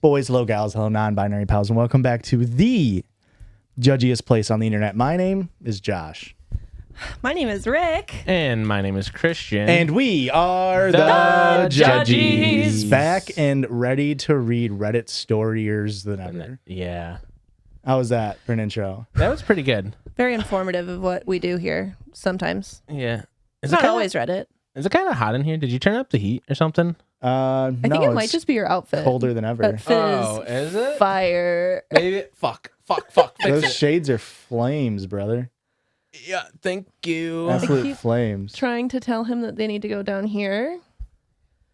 boys, hello, gals, hello, non-binary pals, and welcome back to the judgiest place on the internet. My name is Josh. My name is Rick. And my name is Christian. And we are the Judgies. Judgies. Back and ready to read Reddit storiers than ever. Yeah. How was that for an intro? That was pretty good. Very informative of what we do here sometimes. Yeah. It's not always Reddit. Is it kind of hot in here? Did you turn up the heat or something? I think it might just be your outfit. Colder than ever. That fizz, is it? fire. Maybe. Fuck. Fix Those it. shades are flames, brother. Yeah, thank you. Absolute keep flames. Trying to tell him that they need to go down here,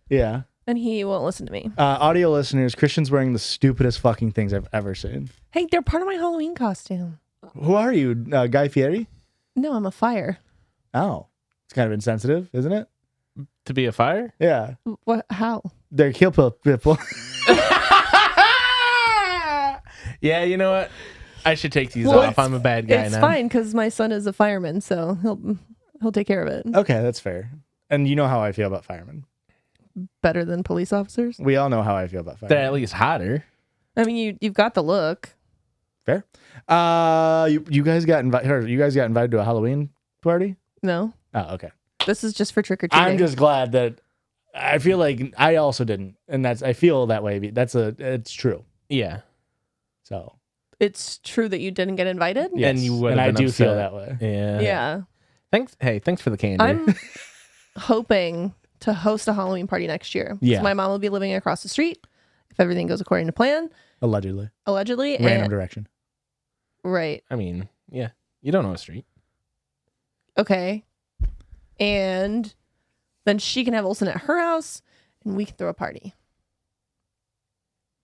Yeah. and he won't listen to me. Audio listeners, Christian's wearing the stupidest fucking things I've ever seen. Hey, they're part of my Halloween costume. Who are you, Guy Fieri? No, I'm a fire. Oh, it's kind of insensitive, isn't it? To be a fire? Yeah. What? How? They're kill people. Yeah, you know what? I should take these off. I'm a bad guy It's now. fine because my son is a fireman, so he'll take care of it. Okay, that's fair. And you know how I feel about firemen. Better than police officers. We all know how I feel about They're firemen. at least hotter. I mean, you've got the look. Fair. You guys got invited. You guys got invited to a Halloween party? No, Oh, okay. this is just for trick or treating. I'm just glad that I feel like I also didn't, and I feel that way. It's true. Yeah. So It's true that you didn't get invited. yes, And you would and have I been do feel upset. that way. Yeah. Yeah. Thanks. Hey, thanks for the candy. I'm hoping to host a Halloween party next year. 'Cause Yeah. my mom will be living across the street if everything goes according to plan, Allegedly, allegedly. random direction. Right. I mean, yeah. You don't know a street. Okay. And then she can have Olsen at her house and we can throw a party.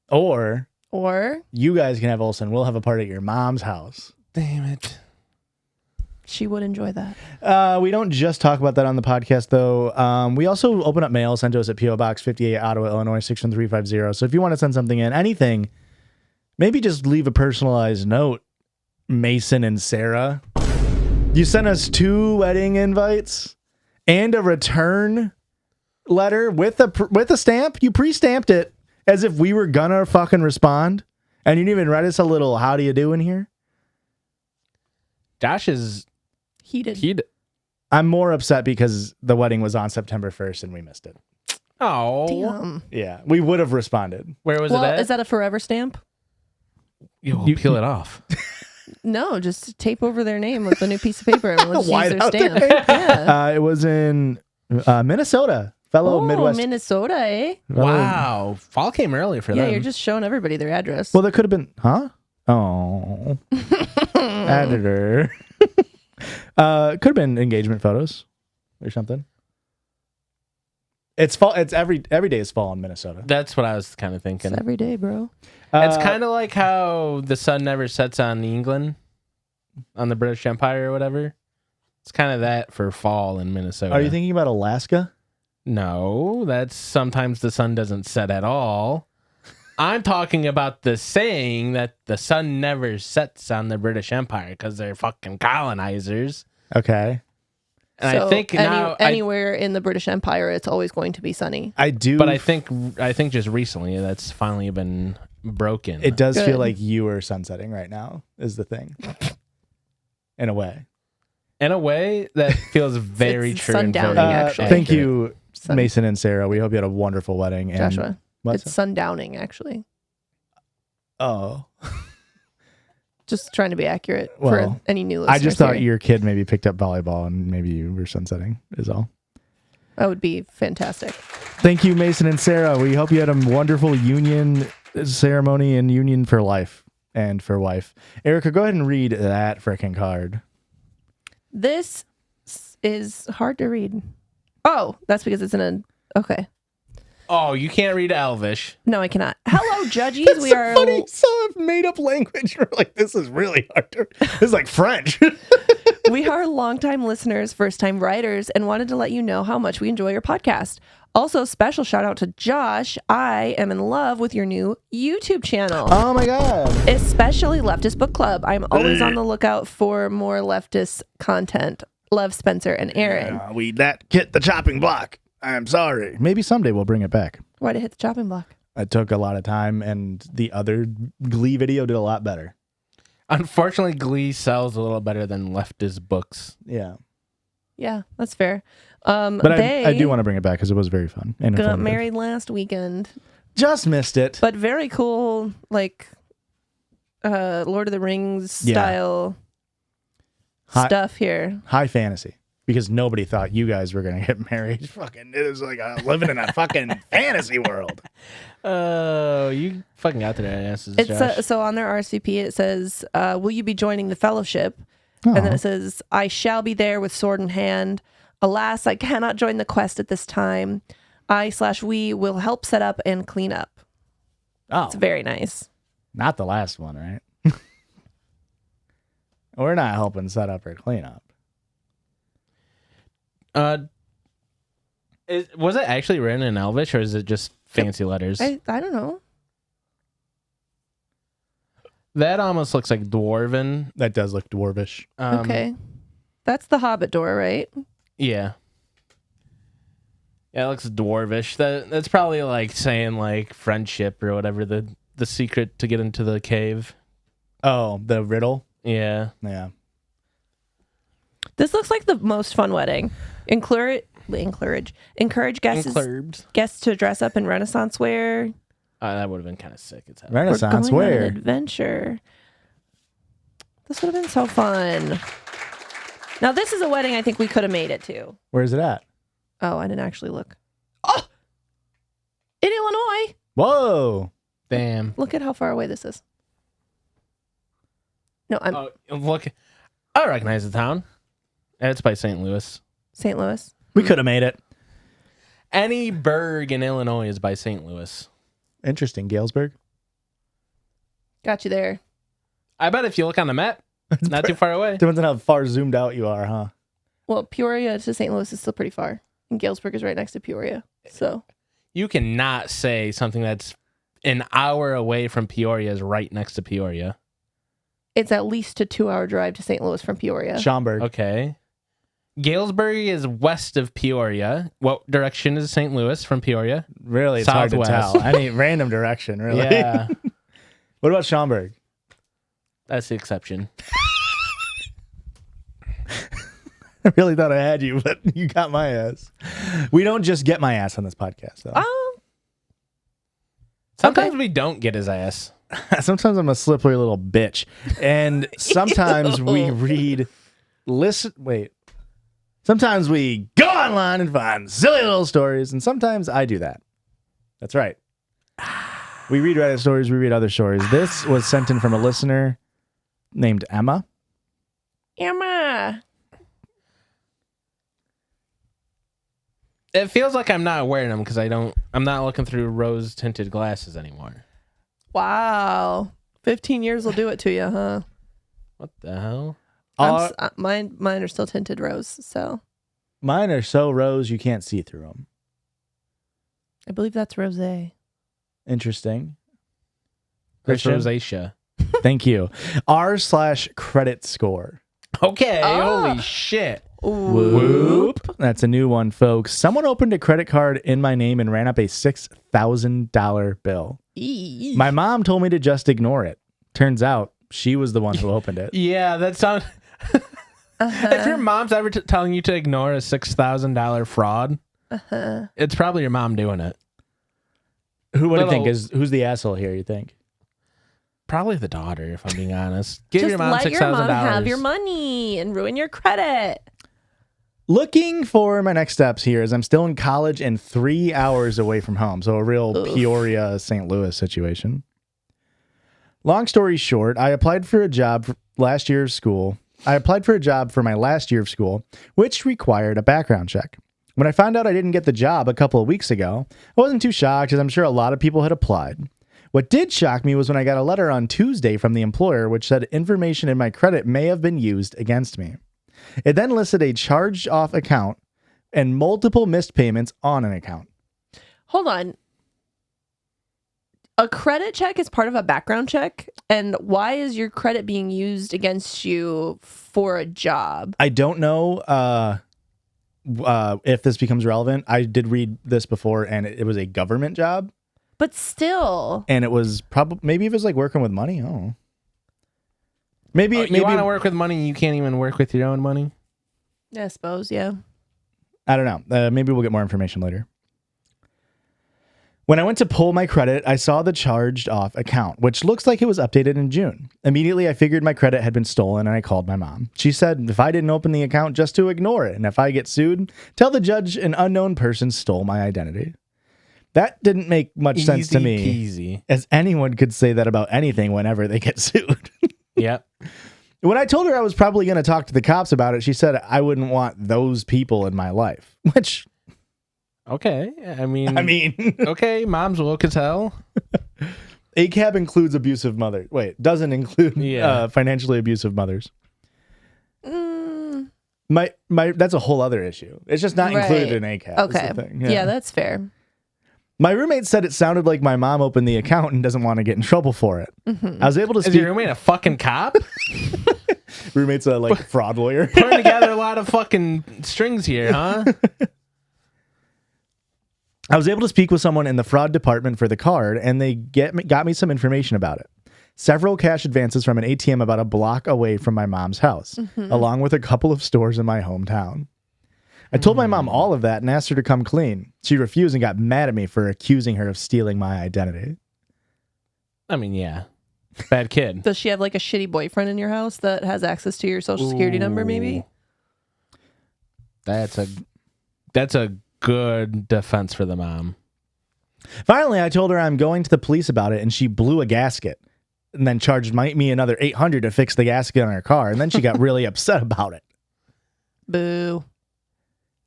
Or Or you guys can have Olsen. We'll have a party at your mom's house. Damn it. she would enjoy that. We don't just talk about that on the podcast, though. We also open up mail sent to us at P.O. Box 58, Ottawa, Illinois, 61350. So if you want to send something in, anything, maybe just leave a personalized note, Mason and Sarah. You sent us 2 wedding invites and a return letter with a stamp. You pre-stamped it as if we were gonna fucking respond. And you didn't even write us a little how do you do in here. Josh is Heated. I'm more upset because the wedding was on September 1st and we missed it. Oh. Damn. Yeah, we would have responded. Where was Well, it at? is that a forever stamp? You peel it off. No, just tape over their name with a new piece of paper and let's use White their out stamp. there. Yeah. It was in Minnesota. Fellow Midwest. Minnesota, eh? Wow. Fall came early for Yeah, them. you're just showing everybody their address. Well, there could have been, huh? Oh, editor. Could have been engagement photos or something. It's fall. It's every day is fall in Minnesota. That's what I was kind of thinking. It's every day, bro. It's kind of like how the sun never sets on England, on the British Empire or whatever. It's kind of that for fall in Minnesota. Are you thinking about Alaska? No, that's sometimes the sun doesn't set at all. I'm talking about the saying that the sun never sets on the British Empire because they're fucking colonizers. Okay, And So I think now, anywhere in the British Empire, it's always going to be sunny. I do. but I think just recently that's finally been broken. it does Good. feel like you are sunsetting right now. Is the thing, in a way. in a way that feels very It's true. And sundowning, very actually. Thank accurate. you, Mason and Sarah. We hope you had a wonderful wedding. And Joshua, what's it's sundowning, actually. oh. Just trying to be accurate Well, for any new listeners. I just thought here. your kid maybe picked up volleyball and maybe you were sunsetting is all. That would be fantastic. Thank you, Mason and Sarah. We hope you had a wonderful union ceremony and union for life and for wife. Erica, go ahead and read that frickin' card. This is hard to read. Oh, that's because it's in a... Okay. Oh, you can't read Elvish. No, I cannot. Hello, Judgies. We are... so made up language. We're like, this is really hard to... This is like French. We are longtime listeners, first-time writers, and wanted to let you know how much we enjoy your podcast. Also, special shout out to Josh. I am in love with your new YouTube channel, Oh my God. especially Leftist Book Club. I'm always on the lookout for more leftist content. Love, Spencer and Aaron. We that hit the chopping block. I'm sorry. Maybe someday we'll bring it back. Why'd it hit the chopping block? It took a lot of time, and the other Glee video did a lot better. Unfortunately, Glee sells a little better than Leftist books. Yeah. Yeah, that's fair. But They I do want to bring it back because it was very fun and got informative. married last weekend, Just missed it. but very cool, like Lord of the Rings Yeah. style stuff here. High fantasy. Because nobody thought you guys were going to get married. Fucking, it was like living in a fucking fantasy world. Oh, you fucking got their asses, It's Josh. so on their RSVP it says, "Will you be joining the fellowship?" And then Aw. it says, "I shall be there with sword in hand. Alas, I cannot join the quest at this time. I/we will help set up and clean up." Oh, It's very nice. not the last one, right? We're not helping set up or clean up. Was it actually written in Elvish or is it just fancy letters? I don't know. That almost looks like Dwarven. That does look dwarvish. Okay. That's the Hobbit door, right? Yeah. Yeah, it looks dwarvish. That's probably like saying like friendship or whatever, the secret to get into the cave. Oh, the riddle? Yeah. Yeah. This looks like the most fun wedding. Encourage guests to dress up in Renaissance wear. That would have been kind of sick. It's Renaissance We're going on where? an adventure. This would have been so fun. Now, this is a wedding I think we could have made it to. Where is it at? Oh, I didn't actually look. Oh! In Illinois! Whoa. Damn. Look at how far away this is. No, I'm Oh, look. I recognize the town. It's by St. Louis. St. Louis. We could have made it. Any burg in Illinois is by St. Louis. Interesting. Galesburg? Got you there. I bet if you look on the map, it's not too far away. Depends on how far zoomed out you are, huh? Well, Peoria to St. Louis is still pretty far. And Galesburg is right next to Peoria. So, You cannot say something that's an hour away from Peoria is right next to Peoria. it's at least a 2-hour drive to St. Louis from Peoria. Schaumburg. Okay. Galesburg is west of Peoria. What direction is St. Louis from Peoria? Really, it's hard to Southwest. tell. Any random direction, really. Yeah, What about Schaumburg? that's the exception. I really thought I had you, but you got my ass. We don't just get my ass on this podcast, though. Sometimes we don't get his ass. Sometimes I'm a slippery little bitch. And sometimes we sometimes we go online and find silly little stories, and sometimes I do that. That's right. We read Reddit stories, we read other stories. This was sent in from a listener named Emma. Emma. It feels like I'm not wearing them because I'm not looking through rose tinted glasses anymore. Wow. 15 years will do it to you, huh? What the hell? Mine are still tinted rose, so Mine are so rose you can't see through them. I believe that's rosé. Interesting. That's Christian? rosacea. Thank you. R/credit score. Okay, Ah. holy shit. Whoop. That's a new one, folks. Someone opened a credit card in my name and ran up a $6,000 bill. My mom told me to just ignore it. Turns out she was the one who opened it. Yeah, that sounds. If your mom's ever telling you to ignore a $6,000 fraud, it's probably your mom doing it. What do you Little- think? Who's the asshole here, you think? Probably the daughter, if I'm being honest. Give Just your mom let $6,000. your mom have your money and ruin your credit. Looking for my next steps here as I'm still in college and 3 hours away from home. So a real Peoria, St. Louis situation. Long story short, I applied for a job for last year of school. I applied for a job for my last year of school, which required a background check. When I found out I didn't get the job a couple of weeks ago, I wasn't too shocked as I'm sure a lot of people had applied. What did shock me was when I got a letter on Tuesday from the employer which said information in my credit may have been used against me. It then listed a charged off account and multiple missed payments on an account. Hold on. A credit check is part of a background check. And why is your credit being used against you for a job? I don't know if this becomes relevant. I did read this before and it was a government job. But still. And it was probably, maybe it was like working with money. I don't know. Maybe You want to work with money and you can't even work with your own money? I suppose, yeah. I don't know. Maybe we'll get more information later. When I went to pull my credit, I saw the charged off account, which looks like it was updated in June. Immediately, I figured my credit had been stolen and I called my mom. She said if I didn't open the account, just to ignore it. And if I get sued, tell the judge an unknown person stole my identity. That didn't make much sense to me. Easy peasy. As anyone could say that about anything whenever they get sued. Yep. When I told her I was probably going to talk to the cops about it, she said I wouldn't want those people in my life, which... Okay. I mean, okay. Mom's woke as hell. ACAB includes abusive mothers. Wait, doesn't include financially abusive mothers. My that's a whole other issue. It's just not included in ACAB. Okay. Is the thing. Yeah, that's fair. My roommate said it sounded like my mom opened the account and doesn't want to get in trouble for it. Mm-hmm. I was able to speak. Is your roommate a fucking cop? Roommate's a fraud lawyer. Putting together a lot of fucking strings here, huh? I was able to speak with someone in the fraud department for the card, and they got me some information about it. Several cash advances from an ATM about a block away from my mom's house, along with a couple of stores in my hometown. I told my mom all of that and asked her to come clean. She refused and got mad at me for accusing her of stealing my identity. I mean, yeah. Bad kid. Does she have like a shitty boyfriend in your house that has access to your social security number, maybe? That's a good defense for the mom. Finally, I told her I'm going to the police about it, and she blew a gasket and then charged me another $800 to fix the gasket on her car, and then she got really upset about it. Boo.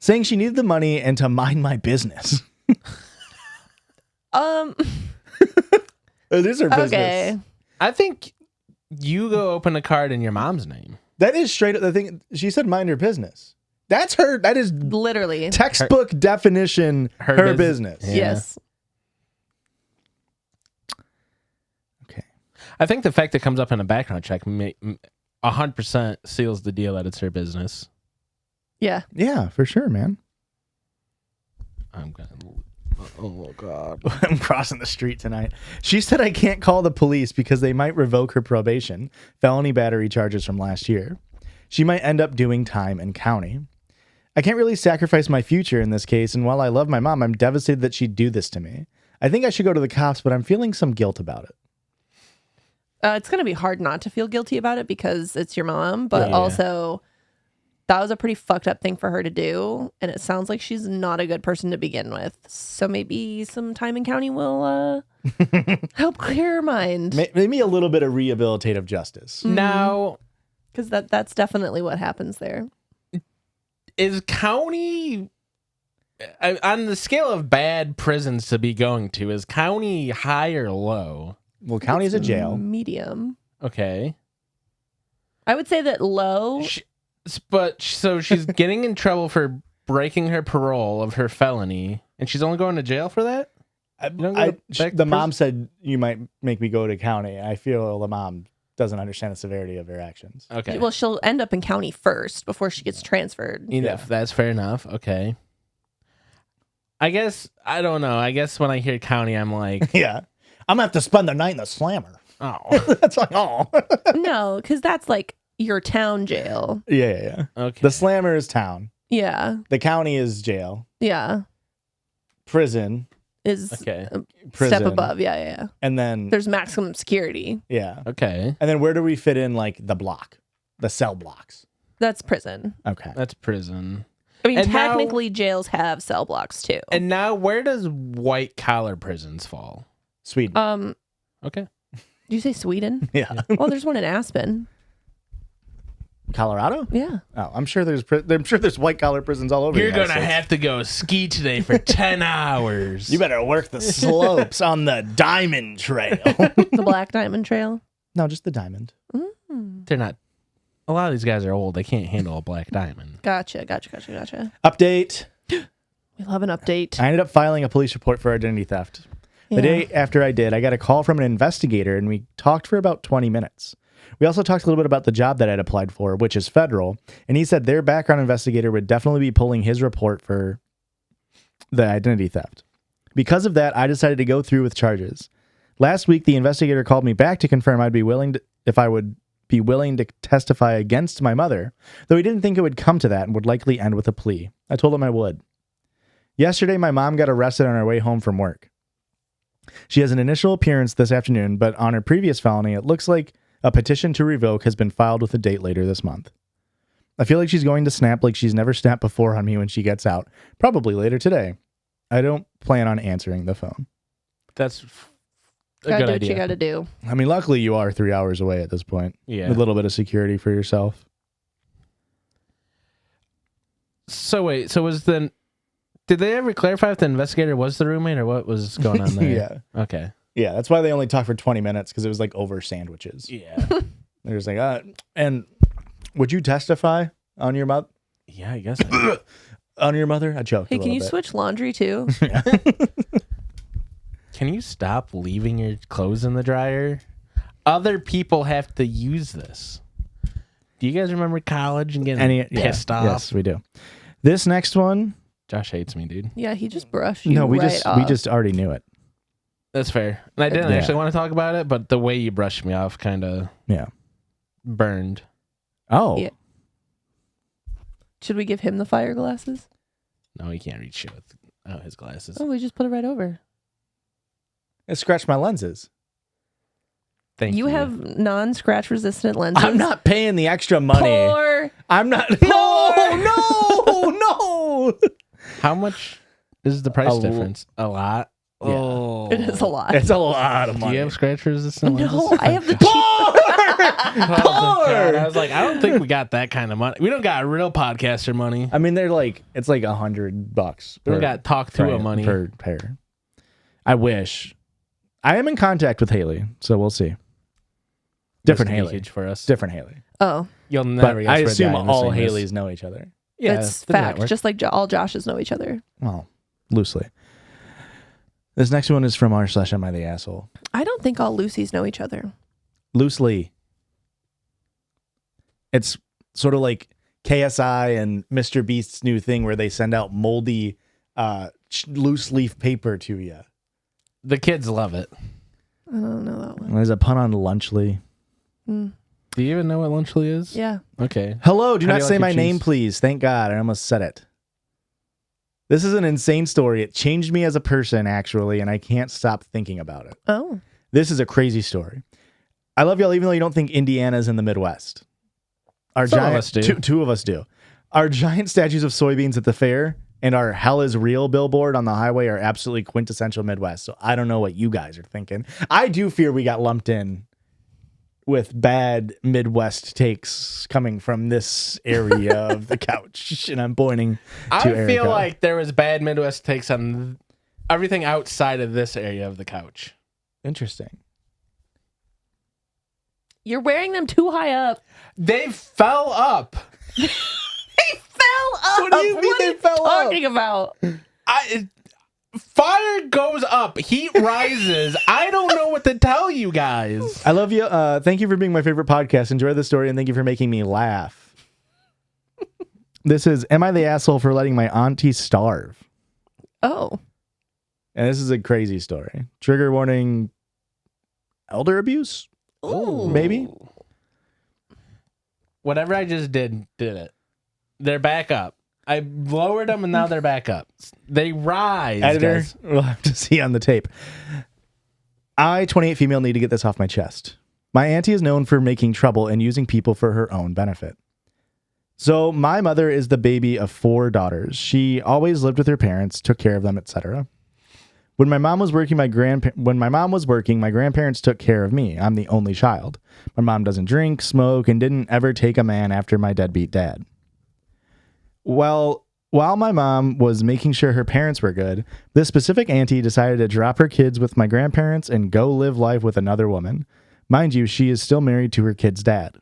Saying she needed the money and to mind my business. It is her business. Okay. I think you go open a card in your mom's name. That is straight up the thing. She said mind her business. That's her. That is Literally. textbook definition her business. Yeah. Yes. Okay. I think the fact that it comes up in a background check 100% seals the deal that it's her business. Yeah. Yeah, for sure, man. I'm gonna. Oh God. I'm crossing the street tonight. She said I can't call the police because they might revoke her probation, felony battery charges from last year. She might end up doing time in county. I can't really sacrifice my future in this case, and while I love my mom, I'm devastated that she'd do this to me. I think I should go to the cops, but I'm feeling some guilt about it. It's going to be hard not to feel guilty about it because it's your mom, but also that was a pretty fucked up thing for her to do, and it sounds like she's not a good person to begin with. So maybe some time in county will help clear her mind. Maybe a little bit of rehabilitative justice. Now, because that's definitely what happens there. is county on the scale of bad prisons to be going to? Is county high or low? Well, county is a jail. Medium. Okay, I would say that low. So she's getting in trouble for breaking her parole of her felony, and she's only going to jail for that? The mom said, you might make me go to county. I feel the mom doesn't understand the severity of her actions. Okay. Well, she'll end up in county first before she gets transferred. That's fair enough. Okay. I guess, I don't know. I guess when I hear county, I'm like... Yeah. I'm going to have to spend the night in the slammer. Oh. That's like, oh. No, because that's like your town jail. Yeah. Okay. The slammer is town. Yeah. The county is jail. Yeah. Prison. Is okay. a Prison. step above. Yeah. And then... There's maximum security. Yeah. Okay. And then where do we fit in like the block? The cell blocks. That's prison. Okay. That's prison. I mean, And technically jails have cell blocks too. And now where does white collar prisons fall? Sweden. Okay. Did you say Sweden? Yeah. Well, there's one in Aspen. Colorado? Yeah. Oh, I'm sure there's white collar prisons all over. You're the going United to States. have to go ski today for 10 hours. You better work the slopes on the Diamond Trail. The Black Diamond Trail. No, just the Diamond. They're not. A lot of these guys are old. They can't handle a black diamond. Gotcha. Update. We love an update. I ended up filing a police report for identity theft. The day after I did, I got a call from an investigator, and we talked for about 20 minutes. We also talked a little bit about the job that I'd applied for, which is federal, and he said their background investigator would definitely be pulling his report for the identity theft. Because of that, I decided to go through with charges. Last week, the investigator called me back to confirm if I would be willing to testify against my mother, though he didn't think it would come to that and would likely end with a plea. I told him I would. Yesterday, my mom got arrested on her way home from work. She has an initial appearance this afternoon, but on her previous felony, it looks like a petition to revoke has been filed with a date later this month. I feel like she's going to snap like she's never snapped before on me when she gets out, probably later today. I don't plan on answering the phone. That's a Gotta good do what idea. you gotta do. I mean, luckily you are 3 hours away at this point. Yeah. A little bit of security for yourself. So wait, did they ever clarify if the investigator was the roommate or what was going on there? Yeah. Okay. Yeah, that's why they only talked for 20 minutes, because it was like over sandwiches. Yeah. They're just like, and would you testify on your mother? Yeah, I guess. I On your mother? I joked. Hey, a can you little bit. switch laundry too? Can you stop leaving your clothes in the dryer? Other people have to use this. Do you guys remember college and getting pissed off? Yes, we do. This next one. Josh hates me, dude. Yeah, he just brushed you. No, we right off. just already knew it. That's fair. And I didn't actually want to talk about it, but the way you brushed me off kind of burned. Oh. Yeah. Should we give him the fire glasses? No, he can't read shit with his glasses. Oh, we just put it right over. It scratched my lenses. Thank you. You have non-scratch resistant lenses. I'm not paying the extra money. Poor. I'm not. No. How much is the price A difference? A lot. Yeah. Oh, It is a lot. It's a lot of Do money. you have scratch resistant lenses? No, I have the cheap. Oh, God. I was like, I don't think we got that kind of money. We don't got real podcaster money. I mean, it's like $100. We don't got talk to a money. per pair. I wish. I am in contact with Haley, so we'll see. Different This could be Haley. huge for us. Different Haley. Oh, You'll But never guess I we're assume dying to all sing this. Haleys know each other. Yeah, it's the fact. network. Just like all Joshes know each other. Well, loosely. This next one is from r/am I the asshole. I don't think all Lucys know each other. Loosely. It's sort of like KSI and Mr. Beast's new thing where they send out moldy loose leaf paper to you. The kids love it. I don't know that one. There's a pun on lunchly. Mm. Do you even know what lunchly is? Yeah. Okay. Hello, do How do not you say like my your name, cheese? please. Thank God. I almost said it. This is an insane story. It changed me as a person, actually, and I can't stop thinking about it. Oh. This is a crazy story. I love y'all, even though you don't think Indiana's in the Midwest. Our Some of giant, us do. Two of us do. Our giant statues of soybeans at the fair and our hell is real billboard on the highway are absolutely quintessential Midwest. So I don't know what you guys are thinking. I do fear we got lumped in with bad Midwest takes coming from this area of the couch. And I'm pointing to I Erica. feel like there was bad Midwest takes on everything outside of this area of the couch. Interesting. You're wearing them too high up. They fell up. They fell up. What do you mean they fell up? Talking about? Fire goes up, heat rises. I don't know what to tell you guys. I love you. Thank you for being my favorite podcast. Enjoy the story and thank you for making me laugh. This is, am I the asshole for letting my auntie starve? Oh. And this is a crazy story. Trigger warning, elder abuse? Ooh. Maybe? Whatever I just did it. They're back up. I lowered them and now they're back up. They rise. Editor, guys. we'll have to see on the tape. I, 28 female, need to get this off my chest. My auntie is known for making trouble and using people for her own benefit. So my mother is the baby of 4 daughters. She always lived with her parents, took care of them, etc. When my mom was working, my grandparents took care of me. I'm the only child. My mom doesn't drink, smoke, and didn't ever take a man after my deadbeat dad. Well, while my mom was making sure her parents were good, this specific auntie decided to drop her kids with my grandparents and go live life with another woman. Mind you, she is still married to her kid's dad.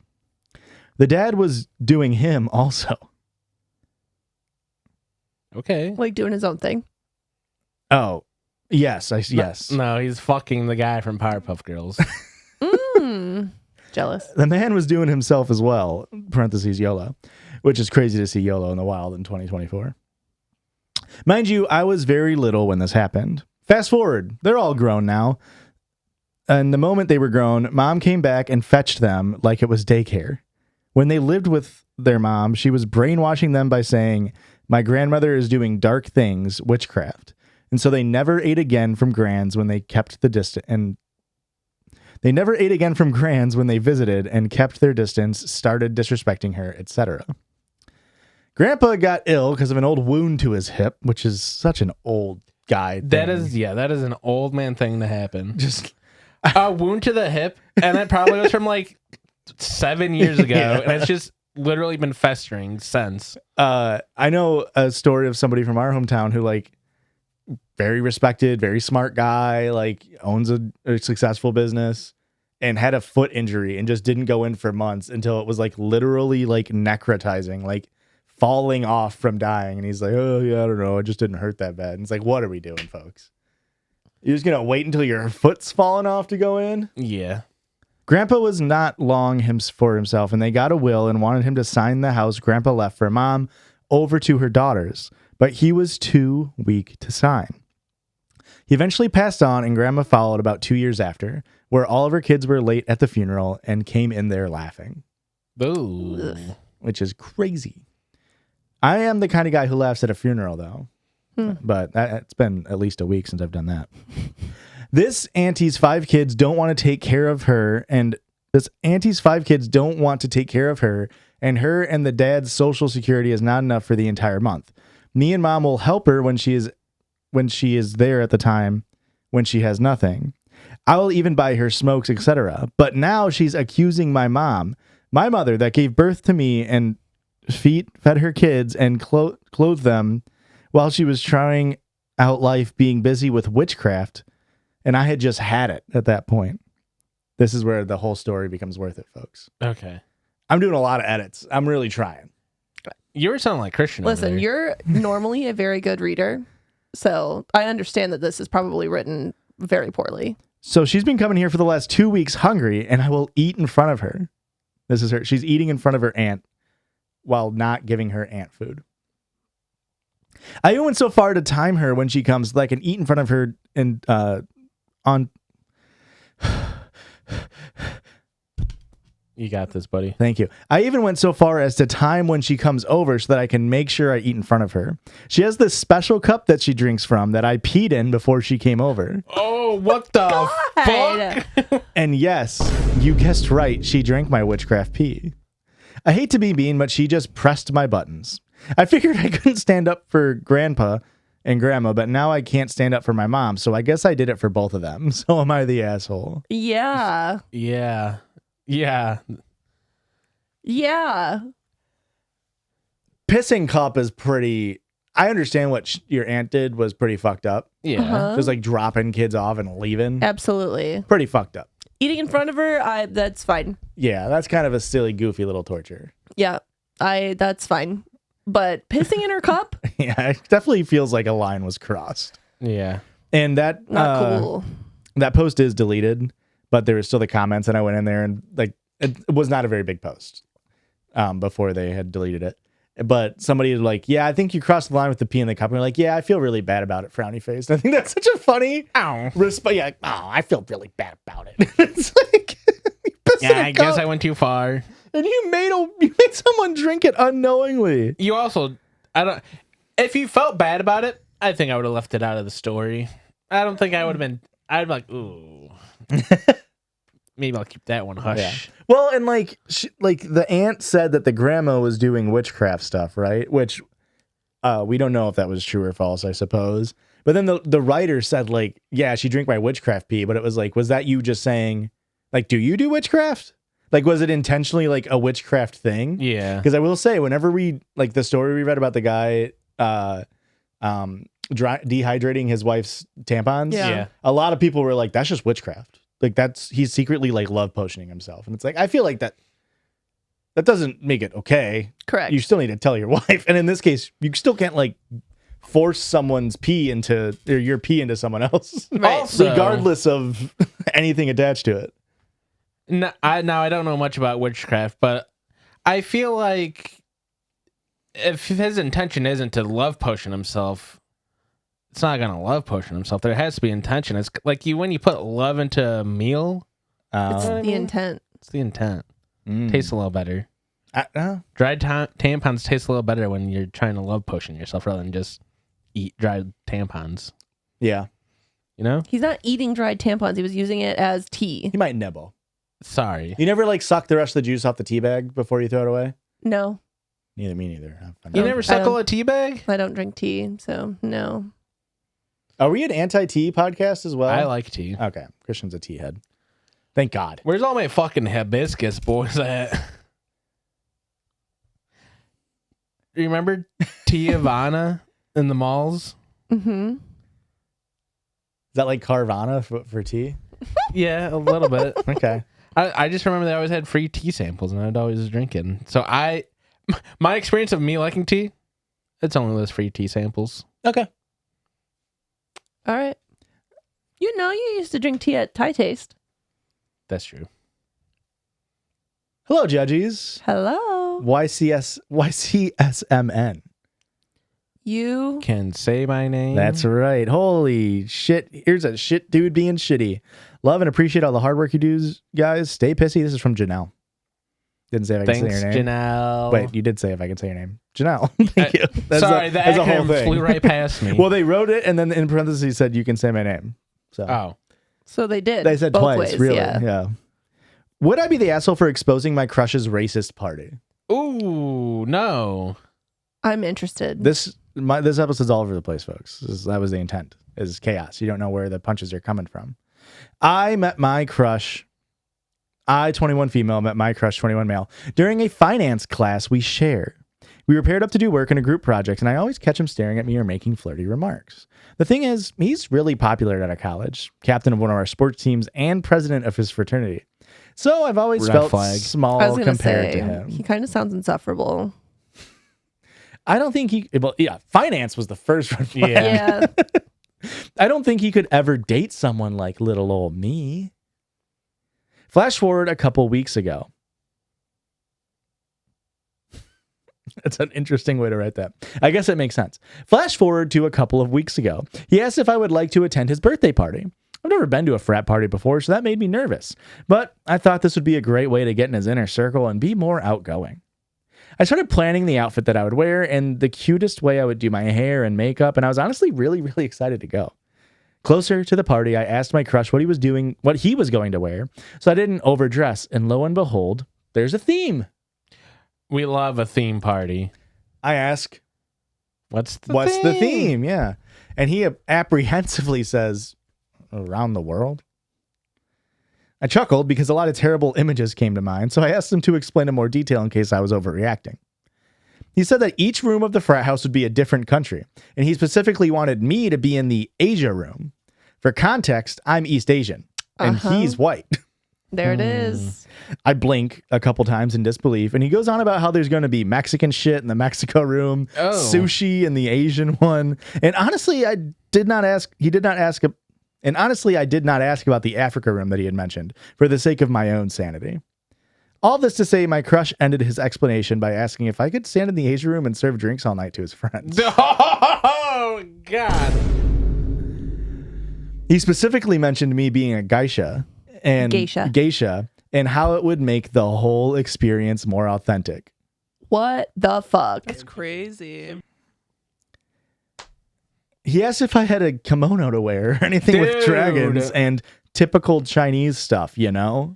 The dad was doing him also. Okay. Like doing his own thing. Oh, yes, yes. No, he's fucking the guy from Powerpuff Girls. Jealous. The man was doing himself as well, parentheses YOLO, which is crazy to see YOLO in the wild in 2024. Mind you, I was very little when this happened. Fast forward, they're all grown now. And the moment they were grown, mom came back and fetched them like it was daycare. When they lived with their mom, she was brainwashing them by saying, my grandmother is doing dark things, witchcraft. And so they never ate again from Grands when they kept the distance. And they never ate again from Grands when they visited and kept their distance, started disrespecting her, etc. Grandpa got ill because of an old wound to his hip, which is such an old guy thing. That is an old man thing to happen. Just a wound to the hip, and that probably was from like 7 years ago, and it's just literally been festering since. I know a story of somebody from our hometown who like very respected, very smart guy, like owns a successful business and had a foot injury and just didn't go in for months until it was like literally like necrotizing, like falling off from dying. And he's like, oh yeah, I don't know. It just didn't hurt that bad. And it's like, what are we doing, folks? You're just going to wait until your foot's falling off to go in? Yeah. Grandpa was not long for himself, and they got a will and wanted him to sign the house Grandpa left for Mom over to her daughters, but he was too weak to sign. He eventually passed on, and Grandma followed about 2 years after, where all of her kids were late at the funeral and came in there laughing. Ooh. Which is crazy. I am the kind of guy who laughs at a funeral, though. But it's been at least a week since I've done that. This auntie's 5 kids don't want to take care of her, and her and the dad's social security is not enough for the entire month. Me and Mom will help her when she is there at the time when she has nothing. I will even buy her smokes, etc. But now she's accusing my mom, my mother that gave birth to me and fed her kids and clothed them while she was trying out life being busy with witchcraft. And I had just had it at that point. This is where the whole story becomes worth it, folks. Okay. I'm doing a lot of edits. I'm really trying. You were sounding like Christian. Listen, you're normally a very good reader, so I understand that this is probably written very poorly. So she's been coming here for the last 2 weeks hungry, and I will eat in front of her. This is her. She's eating in front of her aunt while not giving her aunt food. I even went so far to time her when she comes, like, and eat in front of her and on. You got this, buddy. Thank you. I even went so far as to time when she comes over so that I can make sure I eat in front of her. She has this special cup that she drinks from that I peed in before she came over. Oh, what the fuck? And yes, you guessed right. She drank my witchcraft pee. I hate to be mean, but she just pressed my buttons. I figured I couldn't stand up for Grandpa and Grandma, but now I can't stand up for my mom, so I guess I did it for both of them. So am I the asshole? Yeah. Yeah. Yeah. Yeah. Pissing cup is pretty... I understand what your aunt did was pretty fucked up. Yeah. Just like dropping kids off and leaving. Absolutely. Pretty fucked up. Eating in front of her, that's fine. Yeah, that's kind of a silly, goofy little torture. Yeah, that's fine. But pissing in her cup? Yeah, it definitely feels like a line was crossed. Yeah. And that... Not cool. That post is deleted, but there was still the comments, and I went in there and like it was not a very big post before they had deleted it. But somebody was like, yeah, I think you crossed the line with the pee in the cup. And we're like, yeah, I feel really bad about it, frowny face. And I think that's such a funny response. Yeah, I feel really bad about it. It's like, yeah, I guess I went too far. And you made someone drink it unknowingly. You also, if you felt bad about it, I think I would have left it out of the story. I don't think I would have been, I'd be like, ooh. Maybe I'll keep that one hush. Yeah. Well, and like the aunt said that the grandma was doing witchcraft stuff, right? Which we don't know if that was true or false, I suppose. But then the writer said, like, yeah, she drank my witchcraft pee. But it was like, was that you just saying, like, do you do witchcraft? Like, was it intentionally like a witchcraft thing? Yeah. Because I will say, whenever we, like the story we read about the guy dehydrating his wife's tampons, Yeah. a lot of people were like, that's just witchcraft. Like he's secretly like love potioning himself. And it's like, I feel like that doesn't make it okay. Correct. You still need to tell your wife. And in this case, you still can't like force someone's pee into, or your pee into someone else. Right. Also, regardless of anything attached to it. I don't know much about witchcraft, but I feel like if his intention isn't to love potion himself, it's not gonna love potion himself. There has to be intention. It's like when you put love into a meal. It's the intent. It's the intent. Tastes a little better. Dried tampons taste a little better when you're trying to love potion yourself rather than just eat dried tampons. Yeah. You know? He's not eating dried tampons. He was using it as tea. He might nibble. Sorry. You never like suck the rest of the juice off the tea bag before you throw it away? No. Me neither. You never suckle a tea bag? I don't drink tea, so no. Are we an anti-tea podcast as well? I like tea. Okay. Christian's a tea head. Thank God. Where's all my fucking hibiscus boys at? You remember Tea Havana in the malls? Mm-hmm. Is that like Carvana for tea? Yeah, a little bit. Okay. I just remember they always had free tea samples and I'd always drink it. So my experience of me liking tea, it's only those free tea samples. Okay. All right. You used to drink tea at Thai Taste. That's true. Hello, Judgies. Hello. YCSMN. You Can say my name. That's right. Holy shit. Here's a shit dude being shitty. Love and appreciate all the hard work you do, guys. Stay pissy. This is from Janelle. Didn't say if I can say your name. Janelle. Wait, you did say if I can say your name. Janelle. Thank you. Sorry, the that's a whole acronym thing. flew right past me. Well, they wrote it and then in parentheses said you can say my name. So So they did. they said both twice, ways, really. Yeah. Would I be the asshole for exposing my crush's racist party? Ooh, no. I'm interested. This episode's all over the place, folks. That was the intent. Is chaos. You don't know where the punches are coming from. I met my crush. I, 21 female, met my crush, 21 male, during a finance class we share. We were paired up to do work in a group project, and I always catch him staring at me or making flirty remarks. The thing is, he's really popular at our college, captain of one of our sports teams, and president of his fraternity. So I've always felt small I was gonna compared say, to him. He kind of sounds insufferable. I don't think finance was the first red flag. Yeah. I don't think he could ever date someone like little old me. Flash forward a couple weeks ago. That's an interesting way to write that. I guess it makes sense. Flash forward to a couple of weeks ago. He asked if I would like to attend his birthday party. I've never been to a frat party before, so that made me nervous. But I thought this would be a great way to get in his inner circle and be more outgoing. I started planning the outfit that I would wear and the cutest way I would do my hair and makeup, and I was honestly really, really excited to go. Closer to the party, I asked my crush what he was going to wear, so I didn't overdress, and lo and behold, there's a theme. We love a theme party. I ask, What's the theme? Yeah. And he apprehensively says, around the world? I chuckled because a lot of terrible images came to mind, so I asked him to explain in more detail in case I was overreacting. He said that each room of the frat house would be a different country, and he specifically wanted me to be in the Asia room. For context, I'm East Asian, and he's white. There it is. I blink a couple times in disbelief, and he goes on about how there's going to be Mexican shit in the Mexico room, sushi in the Asian one, and honestly, I did not ask about the Africa room that he had mentioned for the sake of my own sanity. All this to say, my crush ended his explanation by asking if I could stand in the Asia room and serve drinks all night to his friends. Oh, God. He specifically mentioned me being a geisha and how it would make the whole experience more authentic. What the fuck? That's crazy. He asked if I had a kimono to wear or anything with dragons and typical Chinese stuff, you know?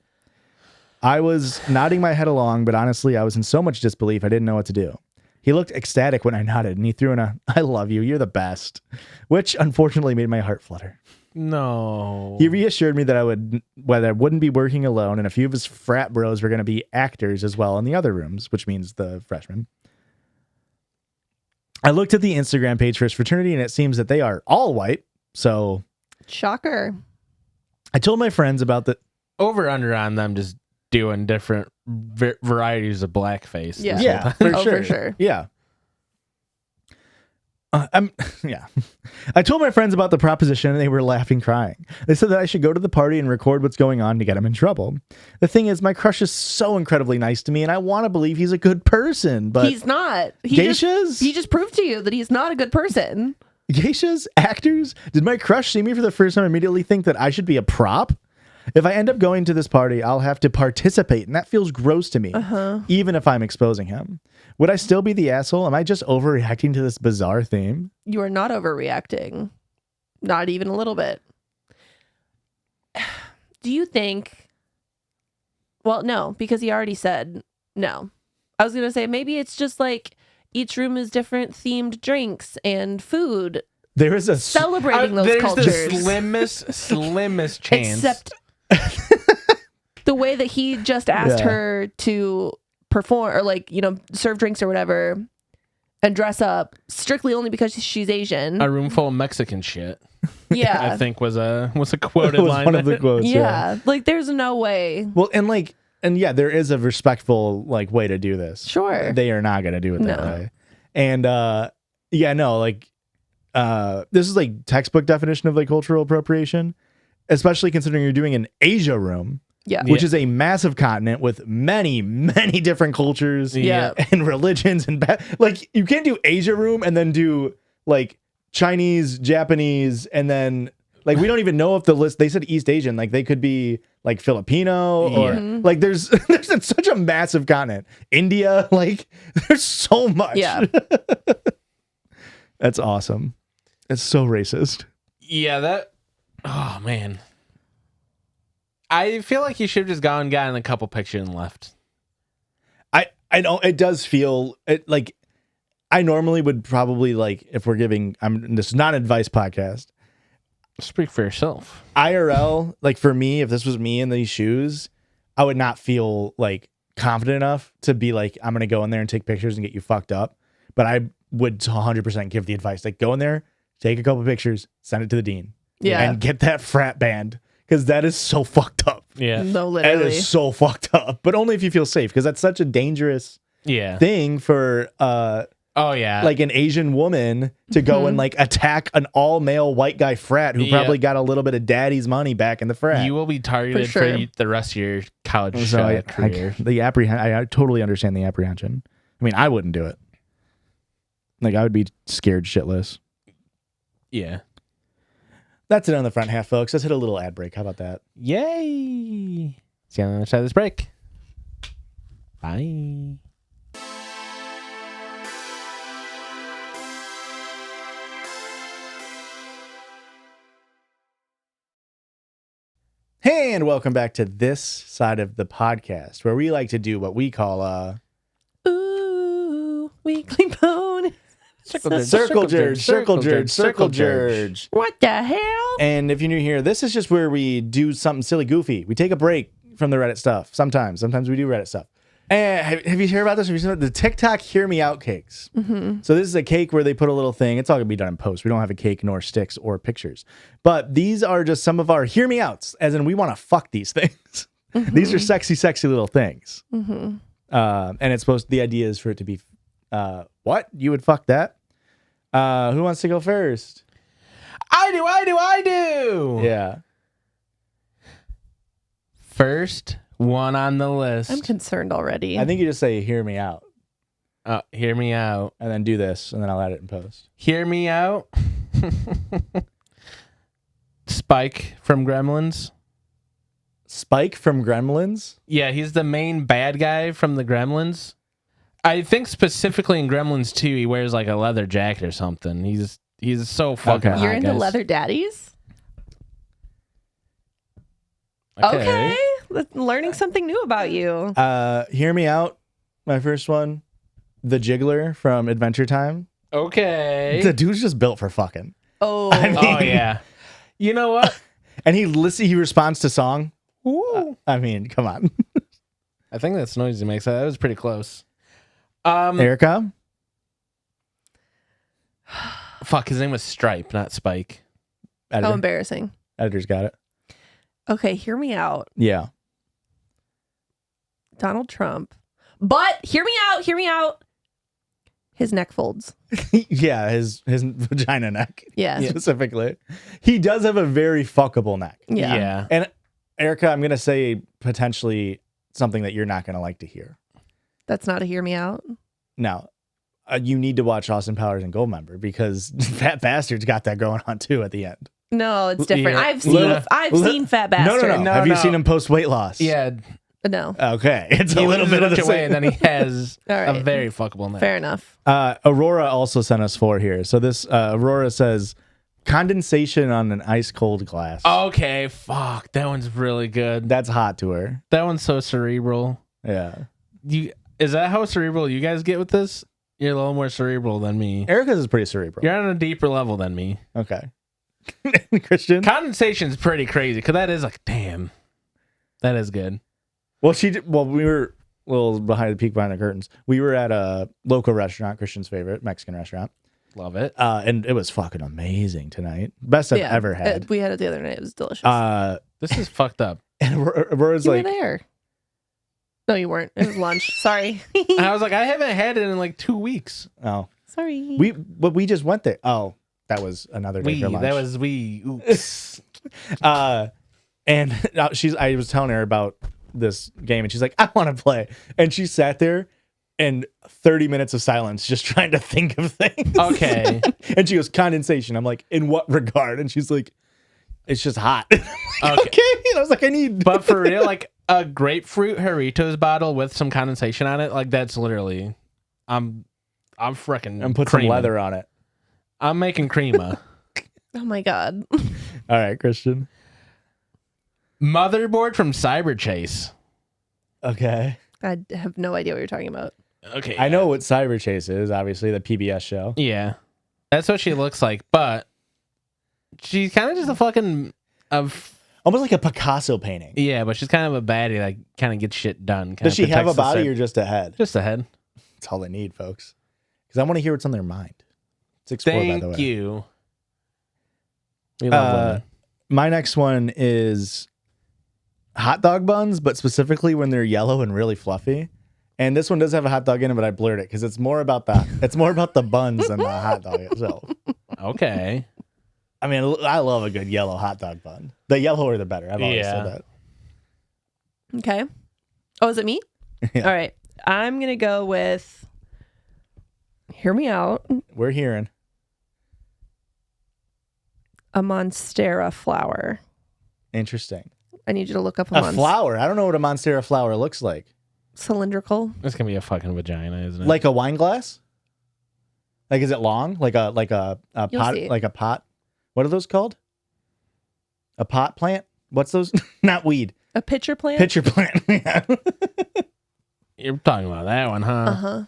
I was nodding my head along, but honestly, I was in so much disbelief I didn't know what to do. He looked ecstatic when I nodded, and he threw in a, "I love you, you're the best," which unfortunately made my heart flutter. No. He reassured me that I wouldn't be working alone, and a few of his frat bros were going to be actors as well in the other rooms, which means the freshmen. I looked at the Instagram page for his fraternity, and it seems that they are all white, so... Shocker. I told my friends about the... Over under on them just doing different varieties of blackface. Yeah. Yeah, for Oh, sure. for sure. Yeah. Yeah. I told my friends about the proposition and they were laughing, crying. They said that I should go to the party and record what's going on to get him in trouble. The thing is, my crush is so incredibly nice to me and I want to believe he's a good person, but he's not. He geishas? just proved to you that he's not a good person. Geishas, actors, did my crush see me for the first time and immediately think that I should be a prop? If I end up going to this party, I'll have to participate, and that feels gross to me, even if I'm exposing him. Would I still be the asshole? Am I just overreacting to this bizarre theme? You are not overreacting. Not even a little bit. Do you think... Well, no, because he already said no. I was going to say maybe it's just like each room is different themed drinks and food. There is a... Celebrating those there's cultures. the slimmest chance. Except the way that he just asked her to perform or like, serve drinks or whatever and dress up strictly only because she's Asian. A room full of Mexican shit. Yeah. I think was a quoted was line. one of the quotes. Yeah. Like there's no way. Well, and yeah, there is a respectful way to do this. Sure. They are not going to do it that way. And this is like textbook definition of like cultural appropriation, especially considering you're doing an Asia room. Yeah. Which is a massive continent with many, many different cultures Yeah. and religions. And like, you can't do Asia room and then do like Chinese, Japanese, and then like, we don't even know if the list, they said East Asian, like they could be like Filipino or like there's such a massive continent. India, like there's so much. Yeah. That's awesome. It's so racist. Yeah, oh man. I feel like you should have just gotten a couple pictures and left. I know it does feel like I normally would probably like if we're giving this is not an advice podcast. Speak for yourself. IRL, like for me, if this was me in these shoes, I would not feel like confident enough to be like, I'm gonna go in there and take pictures and get you fucked up. But I would 100% give the advice, like go in there, take a couple pictures, send it to the dean, and get that frat banned. Because that is so fucked up. Yeah. No, It literally. is so fucked up. But only if you feel safe. Because that's such a dangerous thing for like an Asian woman to go and like attack an all-male white guy frat who probably got a little bit of daddy's money back in the frat. You will be targeted for the rest of your college career. I totally understand the apprehension. I mean, I wouldn't do it. Like, I would be scared shitless. Yeah. That's it on the front half, folks. Let's hit a little ad break. How about that? Yay. See you on the other side of this break. Bye. Hey, and welcome back to this side of the podcast, where we like to do what we call Ooh, weekly bone. Circle Jurge. What the hell? And if you're new here, this is just where we do something silly, goofy. We take a break from the Reddit stuff. Sometimes we do Reddit stuff. And have you heard about this? Have you seen the TikTok Hear Me Out cakes? Mm-hmm. So this is a cake where they put a little thing. It's all gonna be done in post. We don't have a cake nor sticks or pictures. But these are just some of our Hear Me Outs, as in we want to fuck these things. Mm-hmm. These are sexy, sexy little things. Mm-hmm. And it's the idea is for it to be, what? You would fuck that? Who wants to go first? I do. Yeah. First one on the list. I'm concerned already. I think you just say, hear me out. Hear me out. And then do this, and then I'll add it in post. Hear me out. Spike from Gremlins. Spike from Gremlins? Yeah, he's the main bad guy from the Gremlins. I think specifically in Gremlins 2, he wears like a leather jacket or something. He's so fucking hot, You're into guys. leather daddies? Okay. Okay. Learning something new about you. Hear me out. My first one. The Jiggler from Adventure Time. Okay. The dude's just built for fucking. Oh. I mean, Oh, yeah. You know what? And he responds to song. Ooh. I mean, come on. I think that's noise he makes. That was pretty close. Erica? Fuck, his name was Stripe, not Spike. Editor. How embarrassing. Editor's got it. Okay, hear me out. Yeah. Donald Trump. But hear me out. His neck folds. Yeah, his vagina neck. Yeah. Specifically. He does have a very fuckable neck. Yeah. And Erica, I'm going to say potentially something that you're not going to like to hear. That's not a hear me out. No. you need to watch Austin Powers and Goldmember because Fat Bastard's got that going on too at the end. No, it's different. Yeah. I've seen Fat Bastard. No. Have you seen him post weight loss? Yeah. No. Okay, it's a He little loses bit a of the bunch of weight, same. and then he has All right. a very fuckable neck. Fair enough. Aurora also sent us 4 here. So this Aurora says condensation on an ice cold glass. Okay, fuck. That one's really good. That's hot to her. That one's so cerebral. Yeah. Is that how cerebral you guys get with this? You're a little more cerebral than me. Erica's is pretty cerebral. You're on a deeper level than me. Okay. Christian? Condensation's pretty crazy because that is like, damn, that is good. Well, we were a little behind the peak behind the curtains. We were at a local restaurant, Christian's favorite Mexican restaurant. Love it. And it was fucking amazing tonight. Best I've ever had. We had it the other night. It was delicious. This is fucked up. And Aurora's you like, were there. No, you weren't. It was lunch. Sorry. I was like, I haven't had it in like 2 weeks. oh, Sorry. we just went there. Oh, that was another day for lunch. Oops. And I was telling her about this game, and she's like, I want to play. And she sat there, and 30 minutes of silence, just trying to think of things. Okay. And she goes, condensation. I'm like, in what regard? And she's like, it's just hot. I'm like, Okay. okay. And I was like, I need. But for real, like a grapefruit Doritos bottle with some condensation on it, like that's literally, I'm freaking. And put some leather on it. I'm making crema. Oh my God. All right, Christian. Motherboard from Cyber Chase. Okay. I have no idea what you're talking about. Okay. I know what Cyber Chase is, obviously, the PBS show. Yeah. That's what she looks like, but she's kind of just a fucking Almost like a Picasso painting. yeah, but she's kind of a baddie, like kind of gets shit done. Does she have a body or just a head? Just a head? That's all they need, folks. Because I want to hear what's on their mind. It's Explore, by the way. Thank you. We love women. My next one is hot dog buns, but specifically when they're yellow and really fluffy. And this one does have a hot dog in it, but I blurred it because it's more about the buns than the hot dog itself. Okay. I mean, I love a good yellow hot dog bun. The yellower the better. I've always said that. Okay. Oh, is it me? Yeah. All right. I'm going to go with, hear me out, We're hearing. a Monstera flower. Interesting. I need you to look up A flower. I don't know what a Monstera flower looks like. Cylindrical. It's gonna be a fucking vagina, isn't it? Like a wine glass? Like, is it long? Like a You'll pot? see. Like a pot? What are those called? A pot plant? What's those? Not weed. A pitcher plant? Pitcher plant. Yeah. You're talking about that one, huh? Uh-huh.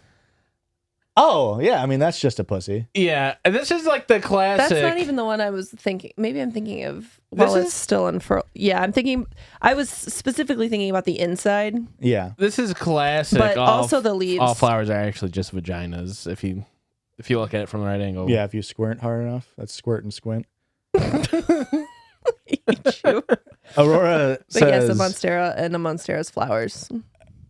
Oh, yeah. I mean, that's just a pussy. Yeah, and this is like the classic. That's not even the one I was thinking. Maybe I'm thinking of while This it's is- still unfurled. Yeah, I'm thinking. I was specifically thinking about the inside, Yeah. This is classic. but also the leaves. All flowers are actually just vaginas. If you look at it from the right angle. Yeah, if you squirt hard enough. That's squirt and squint. Aurora But yes, says a Monstera and a Monstera's flowers.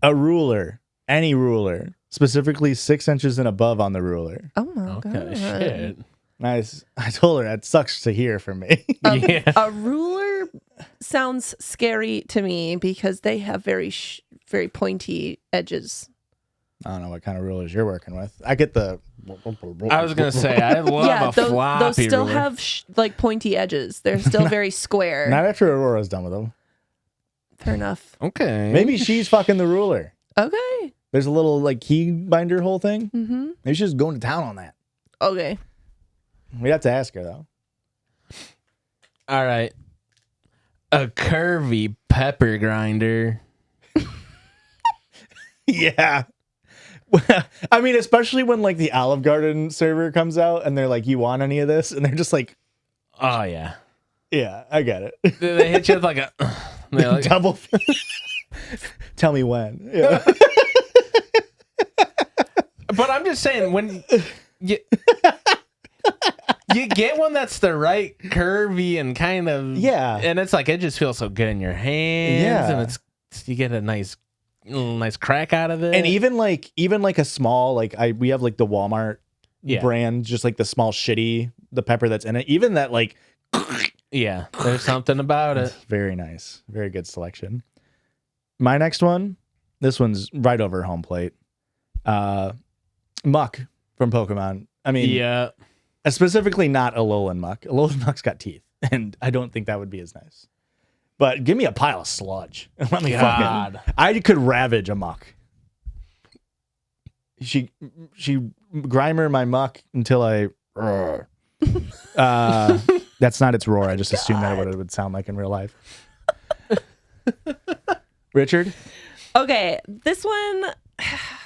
a ruler, any ruler, specifically 6 inches and above on the ruler. Oh my Okay. God. Shit. Nice. I told her that sucks to hear from me. Yeah. A ruler sounds scary to me because they have very pointy edges. I don't know what kind of rulers you're working with. I get the. I was gonna say I love a floppy those still ruler. have like pointy edges. They're still very square. Not after Aurora's done with them. Fair enough. Okay. Maybe she's fucking the ruler. Okay. There's a little like key binder hole thing. Mm-hmm. Maybe she's going to town on that. Okay. We'd have to ask her though. All right. A curvy pepper grinder. Yeah. I mean, especially when like the Olive Garden server comes out and they're like, "You want any of this?" And they're just like, Oh yeah. "Yeah, I get it." They hit you with like a. They're like, Double. Tell me when. Yeah. but I'm just saying when you get one that's the right curvy and kind of and it's like it just feels so good in your hands and it's you get a nice crack out of it. And even like a small we have like the Walmart brand, just like the small shitty the pepper that's in it. Even that like yeah, there's something about it. Very nice, very good selection. My next one, this one's right over home plate. Muck from Pokemon. I mean, Yeah. specifically not Alolan Muck. Alolan Muck's got teeth, and I don't think that would be as nice. But give me a pile of sludge. Let me God. fucking. I could ravage a Muck. She Grimer my Muck until I. That's not its roar. I just assumed that what it would sound like in real life. Richard, Okay, this one,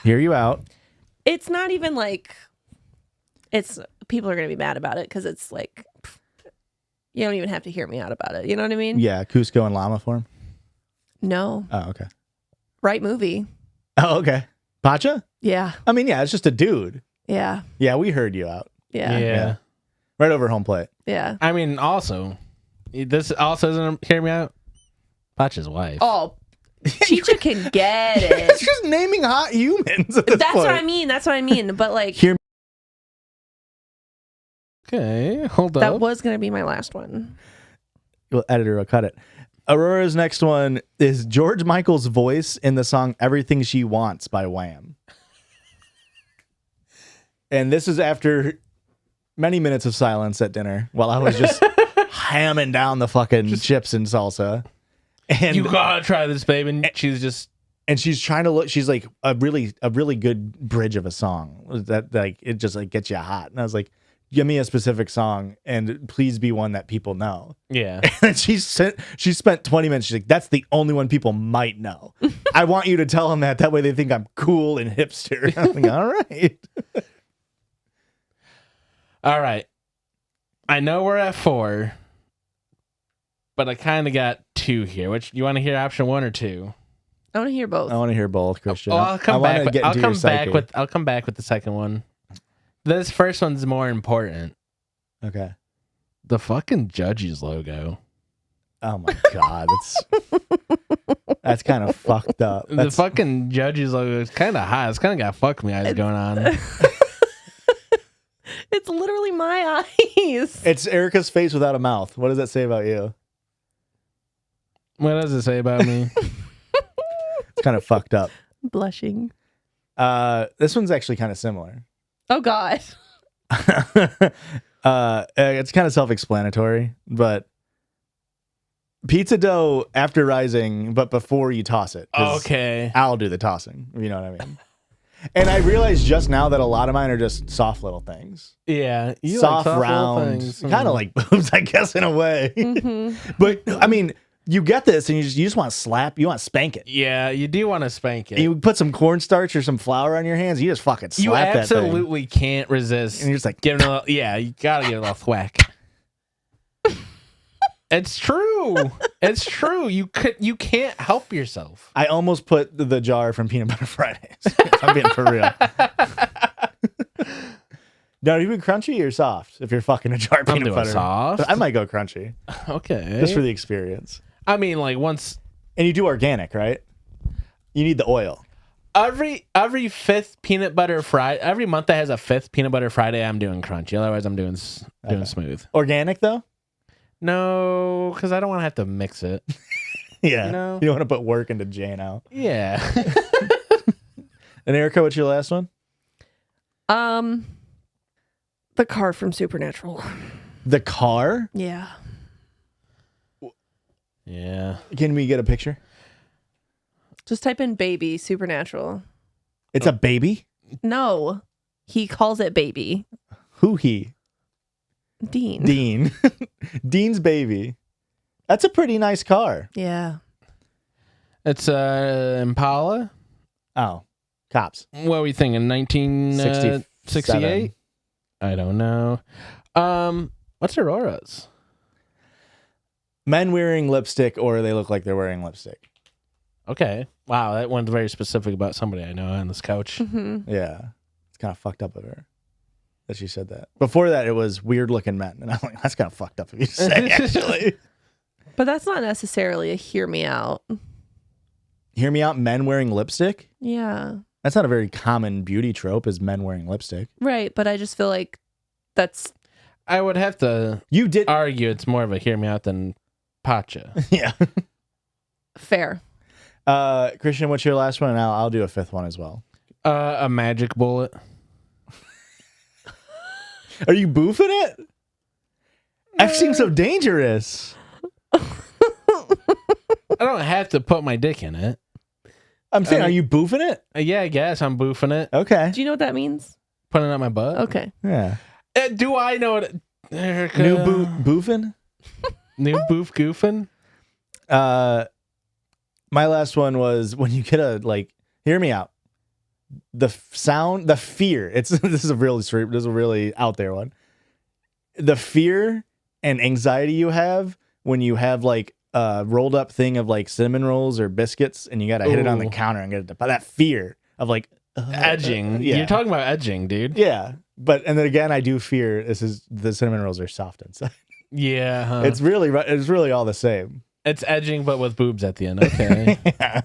hear you out. it's not even like it's people are gonna be mad about it because it's like you don't even have to hear me out about it. You know what I mean? Yeah, Cusco in llama form. No, Oh, okay. right movie. Oh, okay. Pacha? Yeah, I mean, yeah, it's just a dude. yeah, Yeah, we heard you out. yeah, Yeah. Right over home plate. yeah. I mean, also, this also doesn't hear me out. Pacha's wife. Oh, Chicha can get It's it. just naming hot humans at this That's point. what I mean. That's what I mean. But like, Hear Okay, hold that up. was gonna be my last one. Well, editor will cut it. Aurora's next one is George Michael's voice in the song Everything She Wants by Wham. And this is after many minutes of silence at dinner while I was just hamming down the fucking chips and salsa. And You gotta try this, babe. And she's just and she's trying to look, she's like a really good bridge of a song that like it just like gets you hot. And I was like, give me a specific song and please be one that people know. yeah. And she spent 20 minutes. She's like, that's the only one people might know. I want you to tell them that way they think I'm cool and hipster. I'm like, all right. All right. I know we're at 4, but I kind of got 2 here. Which you want to hear option 1 or 2? I want to hear both. I want to hear both, Christian. Well, I'll come I wanna back. get I'll into come your back psyche. with. I'll come back with the second one. This first one's more important. Okay. The fucking Judgies logo. Oh my God. That's kind of fucked up. The fucking Judgies logo is kind of hot. It's kind of got fuck me eyes going on. It's literally my eyes. It's Erica's face without a mouth. What does that say about you? What does it say about me? It's kind of fucked up. Blushing. This one's actually kind of similar. Oh God. It's kind of self-explanatory, but pizza dough after rising, but before you toss it. 'Cause Okay. I'll do the tossing. If you know what I mean. And I realized just now that a lot of mine are just soft little things. Yeah. You Soft, like little round, things. kind of like boobs, I guess, in a way. But I mean, you get this and you just want to slap, you want to spank it. Yeah, you do want to spank it. And you put some cornstarch or some flour on your hands, you just fucking slap You that thing. absolutely can't resist. And you're just like, giving a little, yeah, you gotta give it a little thwack. It's true. It's true. You can't help yourself. I almost put the jar from Peanut Butter Fridays. If I'm being for real. No, are you been crunchy or soft? If you're fucking a jar of I'm peanut doing butter, soft. I might go crunchy Okay. just for the experience. I mean, like once And you do organic, right? You need the oil. every fifth peanut butter Friday, every month that has a fifth peanut butter Friday, I'm doing crunchy. Otherwise, I'm doing smooth. Organic though? No, because I don't want to have to mix it. Yeah. You know? You don't want to put work into J-Now. Yeah. And Erica, what's your last one? The car from Supernatural. The car? Yeah. Yeah. Can we get a picture? Just type in baby Supernatural. It's a baby? No. He calls it baby. Who he? Dean. Dean. Dean's baby. That's a pretty nice car. Yeah. It's Impala. Oh, cops. What are we thinking? 1968? I don't know. What's Aurora's? Men wearing lipstick or they look like they're wearing lipstick. Okay. Wow, that one's very specific about somebody I know on this couch. Mm-hmm. Yeah. It's kind of fucked up of her that she said that. Before that, it was weird looking men. And I'm like, that's kind of fucked up of you to say, actually. But that's not necessarily a hear me out. Hear me out, men wearing lipstick? Yeah. That's not a very common beauty trope, is men wearing lipstick. Right. But I just feel like that's I would have to You did. argue it's more of a hear me out than Pacha. Yeah. fair. Christian, what's your last one? And I'll do a fifth one as well. A magic bullet. Are you boofing it? F seems so dangerous. I don't have to put my dick in it. I'm saying, are you boofing it? Yeah, I guess I'm boofing it. Okay. Do you know what that means? Putting it up my butt. Okay. Yeah. Do I know what? Erica. New boofing? New boof goofing? My last one was when you get a, like, hear me out. The sound, the fear. This is a really out there one. The fear and anxiety you have when you have like a rolled up thing of like cinnamon rolls or biscuits and you got to hit it on the counter and get it. That fear of like edging. Yeah. You're talking about edging, dude. Yeah. And then again, I do fear the cinnamon rolls are soft inside. Yeah. Huh. It's really all the same. It's edging, but with boobs at the end. Okay. Yeah.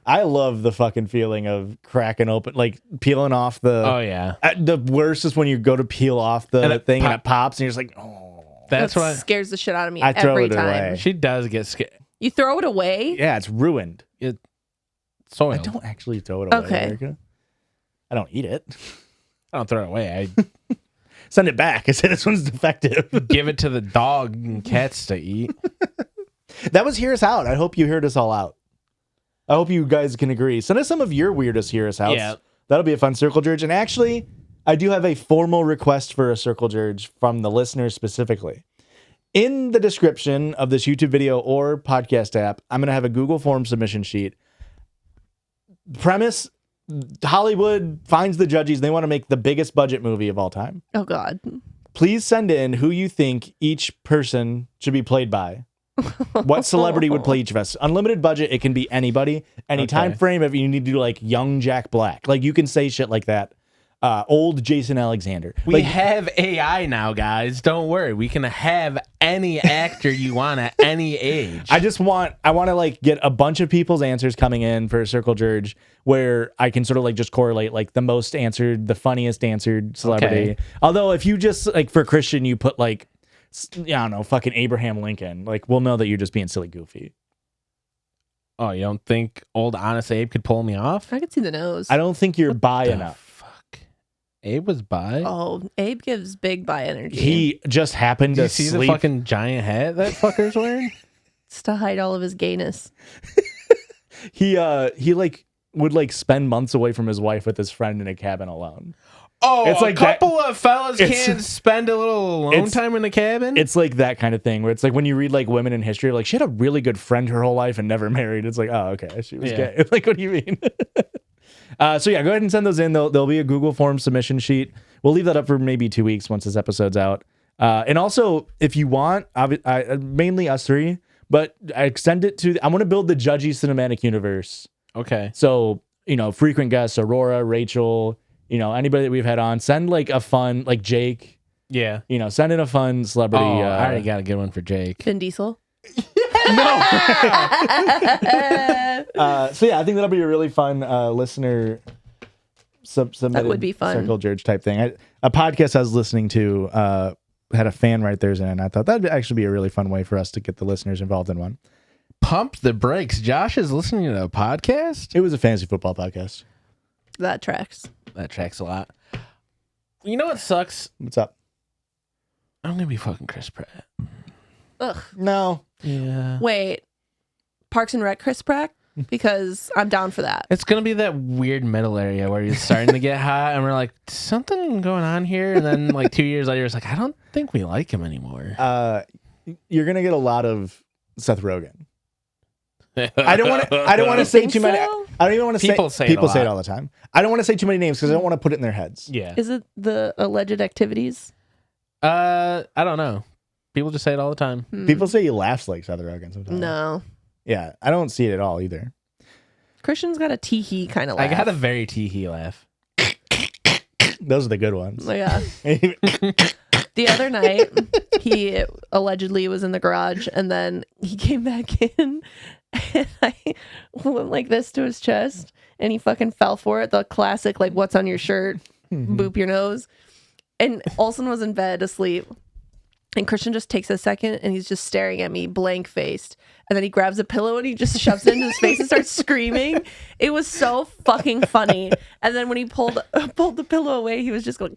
I love the fucking feeling of cracking open, like peeling off the. Oh yeah. The worst is when you go to peel off the thing and it pops, and you're just like, oh. That's That what scares the shit out of me I throw every it time. away. she does get scared. You throw it away? Yeah, it's ruined. Soiled. I don't actually throw it away. Okay. Erica. I don't eat it. I don't throw it away. I Send it back. I say this one's defective. give it to the dog and cats to eat. That was Hear Us Out. I hope you heard us all out. I hope you guys can agree. Send us some of your weirdest Hear Us Outs. Yeah. That'll be a fun Circle Jerge. And actually, I do have a formal request for a Circle Jerge from the listeners specifically. In the description of this YouTube video or podcast app, I'm going to have a Google Form submission sheet. Premise: Hollywood finds the Judgies. They want to make the biggest budget movie of all time. Oh, God. Please send in who you think each person should be played by. What celebrity would play each of us? Unlimited budget. It can be anybody, any time frame. If you need to do like young Jack Black, like you can say shit like that. Old Jason Alexander. We have AI now, guys. Don't worry. We can have any actor you want at any age. I want to like get a bunch of people's answers coming in for a Circle Jerge where I can sort of like just correlate like the most answered, the funniest answered celebrity. Okay. Although if you just like for Christian, you put like, I don't know, fucking Abraham Lincoln, like we'll know that you're just being silly goofy. Oh, you don't think old Honest Abe could pull me off? I could see the nose. I don't think you're bi enough. Fuck. Abe was bi? Oh, Abe gives big bi energy. He just happened Did to you see sleep. the fucking giant hat that fucker's wearing? It's to hide all of his gayness. He like would like spend months away from his wife with his friend in a cabin alone. Oh, It's like a couple of fellas it's- can't spend a little alone it's- time in the cabin? It's like that kind of thing where it's like when you read like women in history, like she had a really good friend her whole life and never married. It's like, oh, okay, she was gay. Like, what do you mean? So yeah, go ahead and send those in. There'll be a Google Form submission sheet. We'll leave that up for maybe 2 weeks once this episode's out. And also, if you want, mainly us three, but I extend it to. I want to build the Judgies cinematic universe. okay. So frequent guests, Aurora, Rachel, anybody that we've had on, send like a fun, like Jake. Yeah. Send in a fun celebrity. Oh, I already got a good one for Jake. Vin Diesel. No. So yeah, I think that'll be a really fun listener submitted That would be fun. Circle Jerge type thing. A podcast I was listening to had a fan write theirs in, and I thought that'd actually be a really fun way for us to get the listeners involved in one. Pump the brakes. Josh is listening to a podcast? It was a fantasy football podcast. That tracks. That tracks a lot. You know what sucks? What's up? I'm going to be fucking Chris Pratt. Ugh. No. Yeah. Wait. Parks and Rec Chris Pratt? Because I'm down for that. It's going to be that weird middle area where he's starting to get hot and we're like, something going on here. And then like 2 years later, it's like, I don't think we like him anymore. You're gonna get a lot of Seth Rogen. I don't want to say think too many. so? I don't even want to say. People say it a people say it lot. all the time. I don't want to say too many names because I don't want to put it in their heads. Yeah. Is it the alleged activities? I don't know. People just say it all the time. People say he laughs like Seth Rogen sometimes. No. Yeah, I don't see it at all either. Christian's got a tee-hee kind of laugh. I got a very tee-hee laugh. Those are the good ones. Oh, yeah. The other night, he allegedly was in the garage, and then he came back in, and I went like this to his chest, and he fucking fell for it. The classic, like, what's on your shirt? Boop your nose. And Olsen was in bed asleep. And Christian just takes a second and he's just staring at me blank faced. And then he grabs a pillow and he just shoves it into his face and starts screaming. It was so fucking funny. And then when he pulled the pillow away, he was just going.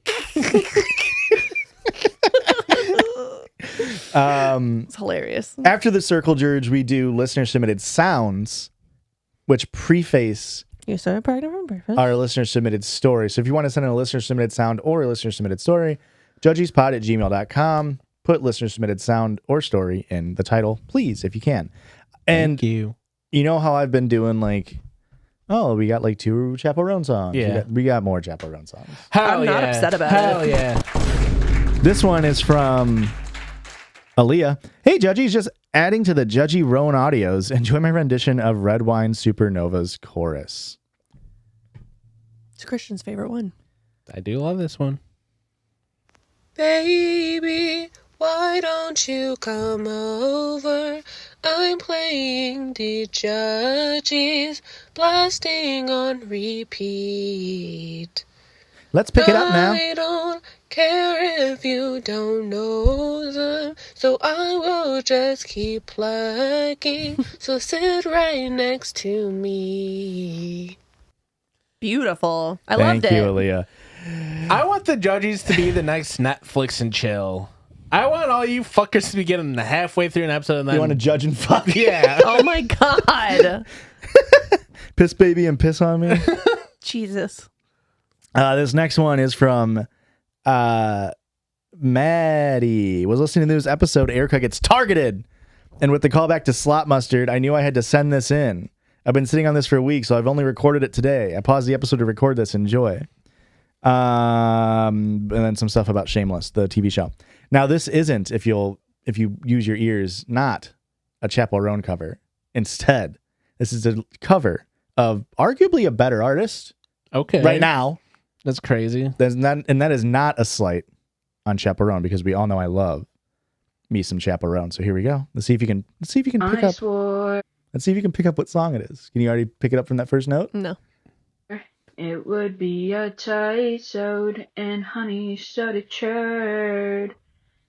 It's hilarious. After the circle Judge, we do listener submitted sounds, which preface You started pregnant from breakfast. our listener submitted story. So if you want to send in a listener submitted sound or a listener submitted story, judgiespod@gmail.com. Put listener submitted sound or story in the title, please, if you can. And Thank you. You know how I've been doing like, oh, we got like 2 Chappell Roan songs. Yeah. We got more Chappell Roan songs. I'm not upset about Hell it. yeah. This one is from Aaliyah. Hey, Judgies, just adding to the Judgy Roan audios. Enjoy my rendition of Red Wine Supernova's chorus. It's Christian's favorite one. I do love this one. Baby, why don't you come over? I'm playing the Judgies, blasting on repeat. Let's pick it up now. I don't care if you don't know them, so I will just keep plugging. So sit right next to me. Beautiful. I loved it. Thank you, Aaliyah. I want the Judgies to be the next Netflix and chill. I want all you fuckers to be getting halfway through an episode and then... You want to judge and fuck? Yeah. Oh my God. Piss baby and piss on me. Jesus. This next one is from Maddie. Was listening to this episode, Erica gets targeted. And with the callback to Slot Mustard, I knew I had to send this in. I've been sitting on this for a week, so I've only recorded it today. I paused the episode to record this. Enjoy. And then some stuff about Shameless, the TV show. Now, this isn't, if you use your ears, not a Chappell Roan cover. Instead, this is a cover of arguably a better artist. Okay. Right now. That's crazy. And that is not a slight on Chappell Roan, because we all know I love me some Chappell Roan. So here we go. Let's see if you can pick up. Let's see if you can pick up what song it is. Can you already pick it up from that first note? No. It would be a tight sewed and honey studded shirt.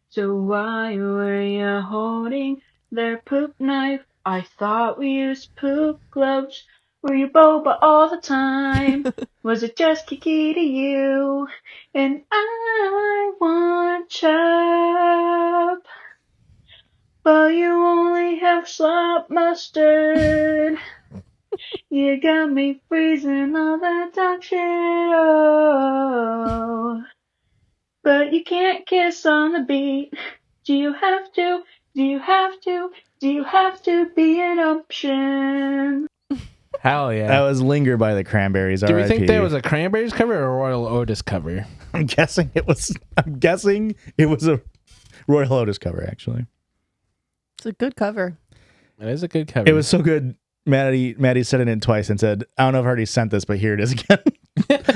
So why were you holding their poop knife? I thought we used poop gloves. Were you boba all the time? Was it just Kiki to you? And I want chop, but you only have slop mustard. You got me freezing all that dog shit, oh. But you can't kiss on the beat. Do you have to? Do you have to? Do you have to be an option? Hell yeah. That was Linger by the Cranberries. Do we R.I.P. think that was a Cranberries cover or a Royal Otis cover? I'm guessing it was a Royal Otis cover, actually. It's a good cover. It is a good cover. It was so good. Maddie said it in twice and said, I don't know if I already sent this, but here it is again.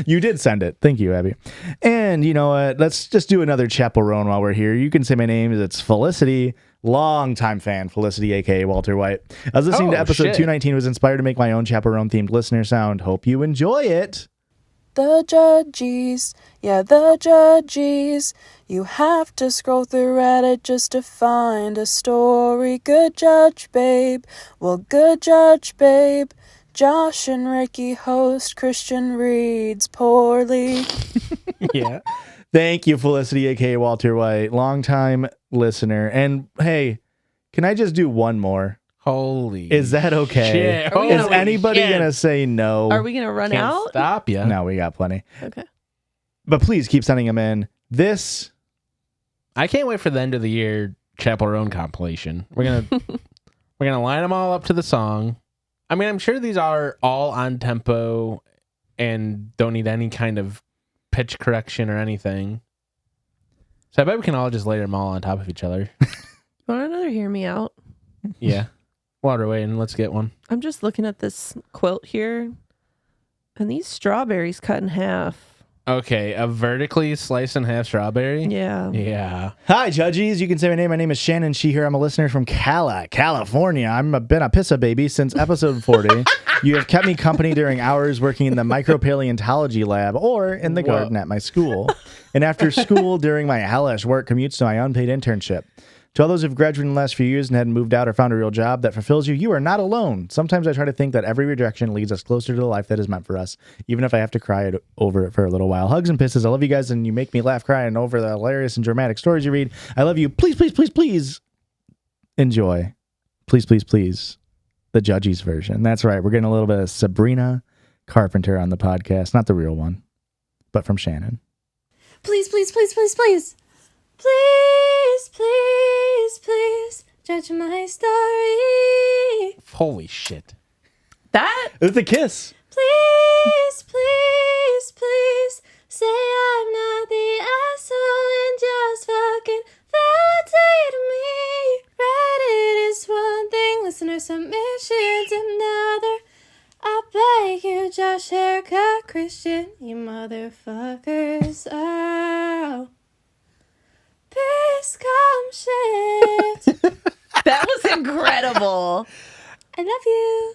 You did send it. Thank you, Abby. And you know what? Let's just do another Chappell Roan while we're here. You can say my name. It's Felicity. Longtime fan, Felicity, a.k.a. Walter White. I was listening to episode 219. Was inspired to make my own Chappell Roan themed listener sound. Hope you enjoy it. The Judgies, yeah, the Judgies. You have to scroll through Reddit just to find a story. Good judge, babe. Well, good judge, babe. Josh and Ricky host. Christian reads poorly. Yeah. Thank you, Felicity, a.k.a. Walter White. Longtime listener. And hey, can I just do one more? Holy. Is that okay? shit. Is anybody going to say no? Are we going to run Can't out? stop you. No, we got plenty. Okay. But please keep sending them in. This, I can't wait for the end of the year Chappell Roan compilation. We're gonna line them all up to the song. I mean, I'm sure these are all on tempo and don't need any kind of pitch correction or anything. So I bet we can all just lay them all on top of each other. Want another hear me out? Yeah. Water away and let's get one. I'm just looking at this quilt here, and these strawberries cut in half. Okay, a vertically sliced in half strawberry? Yeah. Yeah. hi, Judgies. You can say my name. My name is Shannon She here. I'm a listener from California. I've been a pissa baby since episode 40. You have kept me company during hours working in the micropaleontology lab or in the garden at my school, and after school during my hellish work commutes to my unpaid internship. To all those who've graduated in the last few years and hadn't moved out or found a real job that fulfills you, you are not alone. Sometimes I try to think that every rejection leads us closer to the life that is meant for us, even if I have to cry over it for a little while. Hugs and pisses. I love you guys, and you make me laugh, cry, and over the hilarious and dramatic stories you read. I love you. Please, please, please, please enjoy. Please, please, please. The Judgies version. That's right. We're getting a little bit of Sabrina Carpenter on the podcast. Not the real one, but from Shannon. Please, please, please, please, please. Please, please, please judge my story. Holy shit. That It's a kiss. Please, please, please say I'm not the asshole and just fucking validate me. Reddit is one thing, listener submissions another. I beg you, Josh, haircut, Christian, you motherfuckers. Oh. Piss come shit. that was incredible. I love you.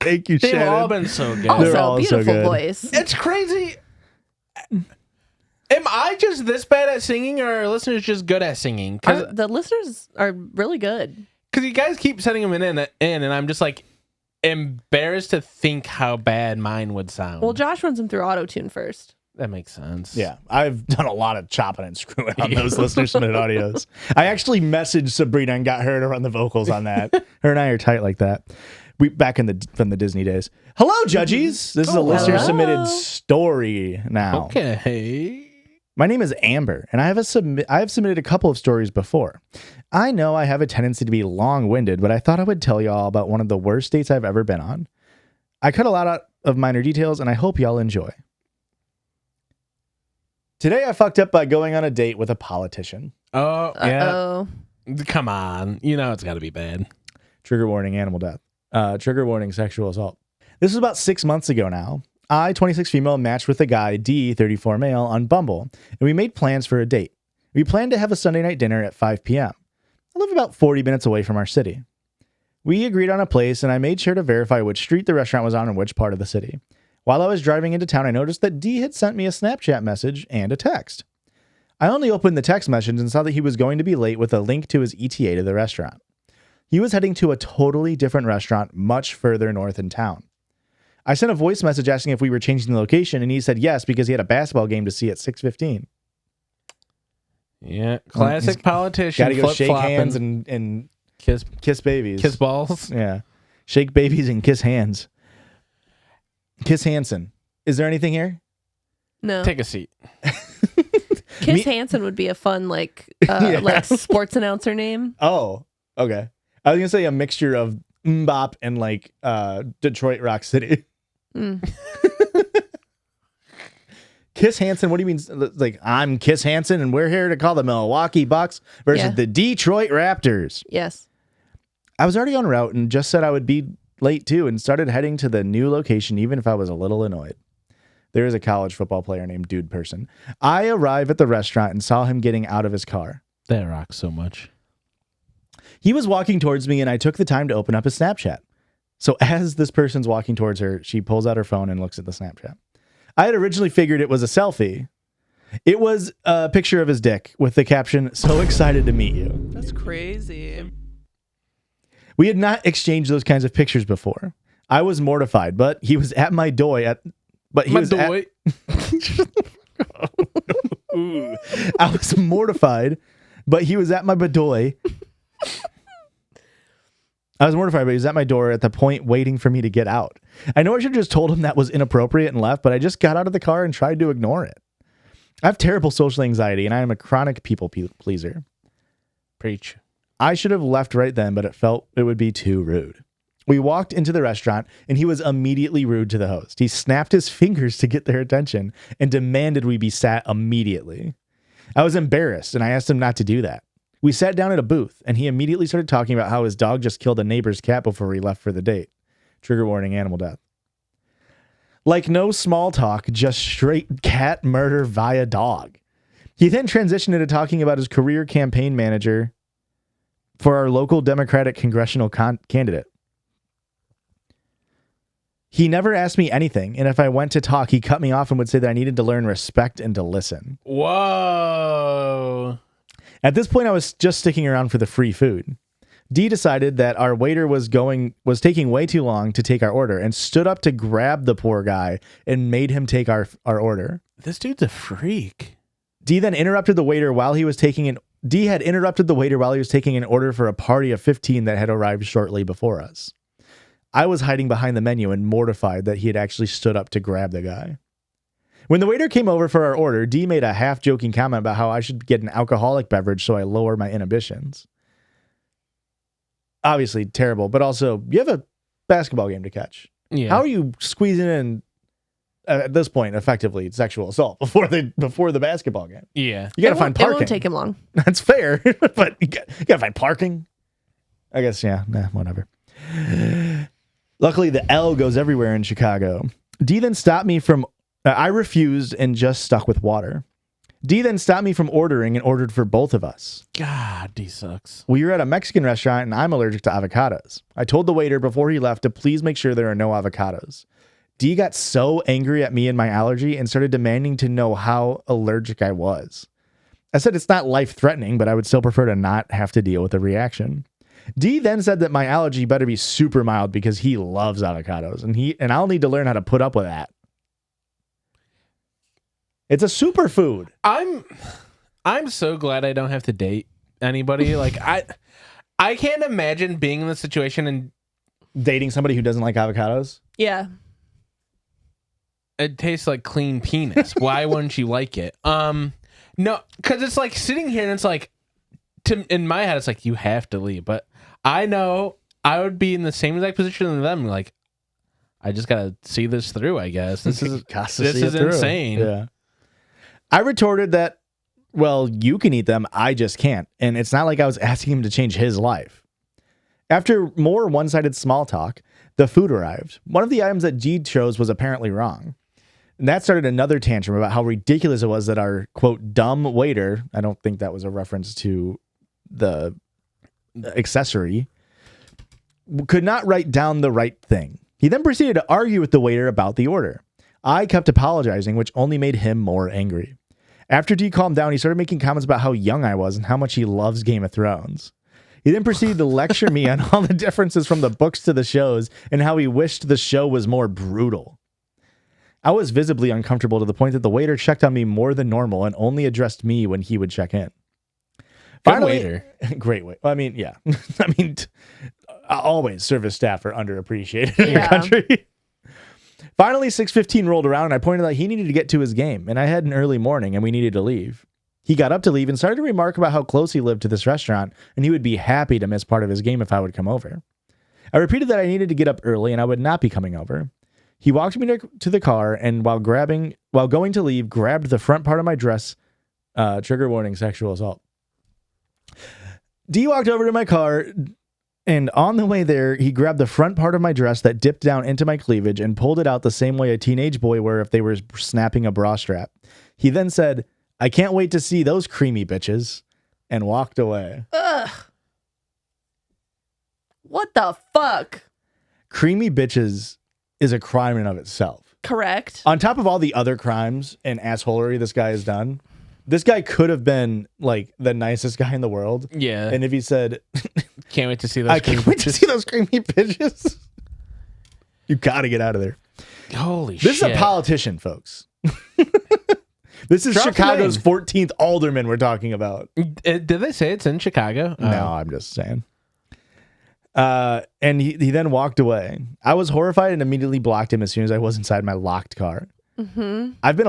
Thank you, They've Shannon. all been so good. They're Also, all so beautiful good. voice. It's crazy. Am I just this bad at singing, or are listeners just good at singing? Because The listeners are really good. you guys keep sending them in, and I'm just like embarrassed to think how bad mine would sound. Well, Josh runs them through auto-tune first. that makes sense. Yeah, I've done a lot of chopping and screwing on those listener submitted audios. I actually messaged Sabrina and got her to run the vocals on that. Her and I are tight like that. We back from the Disney days. Hello, Judgies. This is a listener submitted story now. Okay. My name is Amber, and I have submitted a couple of stories before. I know I have a tendency to be long-winded, but I thought I would tell y'all about one of the worst dates I've ever been on. I cut a lot out of minor details, and I hope y'all enjoy. Today I fucked up by going on a date with a politician. Oh, yeah. Oh, Come on. You know it's got to be bad. Trigger warning, animal death. Trigger warning, sexual assault. This was about 6 months ago now. I, 26 female, matched with a guy, D, 34 male, on Bumble, and we made plans for a date. We planned to have a Sunday night dinner at 5 p.m. I live about 40 minutes away from our city. We agreed on a place, and I made sure to verify which street the restaurant was on and which part of the city. While I was driving into town, I noticed that D had sent me a Snapchat message and a text. I only opened the text message and saw that he was going to be late with a link to his ETA to the restaurant. He was heading to a totally different restaurant much further north in town. I sent a voice message asking if we were changing the location, and he said yes because he had a basketball game to see at 6:15. Yeah. Classic politician. Got to go shake flip-flopping. hands and kiss babies. kiss balls. Yeah. Shake babies and kiss hands. Kiss Hansen. Is there anything here? no. Take a seat. Kiss Hansen would be a fun, like sports announcer name. Oh, okay. I was going to say a mixture of Mbop and like Detroit Rock City. Mm. Kiss Hansen, what do you mean? Like, I'm Kiss Hansen, and we're here to call the Milwaukee Bucks versus Yeah. the Detroit Raptors. Yes. I was already en route and just said I would be late too and started heading to the new location even if I was a little annoyed. There is a college football player named Dude Person. I arrive at the restaurant and saw him getting out of his car. That rocks so much. He was walking towards me and I took the time to open up his Snapchat. So as this person's walking towards her, she pulls out her phone and looks at the Snapchat. I had originally figured it was a selfie. It was a picture of his dick with the caption, "So excited to meet you." That's crazy. We had not exchanged those kinds of pictures before. I was mortified, but he was at my door I was mortified, but he was at my badoy. I was mortified, but he was at my door at the point waiting for me to get out. I know I should have just told him that was inappropriate and left, but I just got out of the car and tried to ignore it. I have terrible social anxiety, and I am a chronic people pleaser. Preach. I should have left right then, but it felt it would be too rude. We walked into the restaurant, and he was immediately rude to the host. He snapped his fingers to get their attention and demanded we be sat immediately. I was embarrassed, and I asked him not to do that. We sat down at a booth, and he immediately started talking about how his dog just killed a neighbor's cat before he left for the date. Trigger warning, animal death. Like no small talk, just straight cat murder via dog. He then transitioned into talking about his career campaign manager for our local Democratic congressional candidate. He never asked me anything, and if I went to talk, he cut me off and would say that I needed to learn respect and to listen. Whoa. At this point, I was just sticking around for the free food. D decided that our waiter was taking way too long to take our order and stood up to grab the poor guy and made him take our order. This dude's a freak. D then interrupted the waiter while he was taking an D had interrupted the waiter while he was taking an order for a party of 15 that had arrived shortly before us. I was hiding behind the menu and mortified that he had actually stood up to grab the guy. When the waiter came over for our order, D made a half-joking comment about how I should get an alcoholic beverage so I lower my inhibitions. Obviously terrible, but also you have a basketball game to catch. Yeah. How are you squeezing in at this point effectively sexual assault before the basketball game? Yeah. You gotta find It parking. won't take him long. That's fair, but you gotta find parking. I guess, yeah, whatever. Luckily, the L goes everywhere in Chicago. D then stopped me from... I refused and just stuck with water. D then stopped me from ordering and ordered for both of us. God, D sucks. We were at a Mexican restaurant and I'm allergic to avocados. I told the waiter before he left to please make sure there are no avocados. D got so angry at me and my allergy and started demanding to know how allergic I was. I said it's not life-threatening, but I would still prefer to not have to deal with the reaction. D then said that my allergy better be super mild because he loves avocados and I'll need to learn how to put up with that. It's a superfood. I'm so glad I don't have to date anybody. Like I can't imagine being in this situation and Dating somebody who doesn't like avocados? Yeah. it tastes like clean penis. Why wouldn't you like it? No, because it's like sitting here and it's like in my head it's like you have to leave, but I know I would be in the same exact position as them. Like, I just gotta see this through, I guess. This is insane. Yeah. I retorted that, well, you can eat them, I just can't. And it's not like I was asking him to change his life. After more one-sided small talk, the food arrived. One of the items that G chose was apparently wrong. And that started another tantrum about how ridiculous it was that our, quote, dumb waiter, I don't think that was a reference to the accessory, could not write down the right thing. He then proceeded to argue with the waiter about the order. I kept apologizing, which only made him more angry. After D calmed down, he started making comments about how young I was and how much he loves Game of Thrones. He then proceeded to lecture me on all the differences from the books to the shows and how he wished the show was more brutal. I was visibly uncomfortable to the point that the waiter checked on me more than normal and only addressed me when he would check in. Finally, waiter. Great waiter. I mean, yeah. I mean, always service staff are underappreciated in your country. Finally, 6:15 rolled around and I pointed out he needed to get to his game and I had an early morning and we needed to leave. He got up to leave and started to remark about how close he lived to this restaurant and he would be happy to miss part of his game if I would come over. I repeated that I needed to get up early and I would not be coming over. He walked me to the car and while going to leave, grabbed the front part of my dress. Trigger warning, sexual assault. D walked over to my car and on the way there, he grabbed the front part of my dress that dipped down into my cleavage and pulled it out the same way a teenage boy would if they were snapping a bra strap. He then said, "I can't wait to see those creamy bitches," and walked away. Ugh. What the fuck? Creamy bitches is a crime in and of itself. Correct. On top of all the other crimes and assholery this guy has done, this guy could have been like the nicest guy in the world. Yeah. And if he said, Can't wait to see those "I can't wait to see those creamy bitches," you gotta get out of there. Holy shit. This is a politician, folks. This is Drop the Chicago's name. 14th alderman we're talking about. Did they say it's in Chicago? No, I'm just saying. And he then walked away. I was horrified and immediately blocked him as soon as I was inside my locked car. Mm-hmm. I've been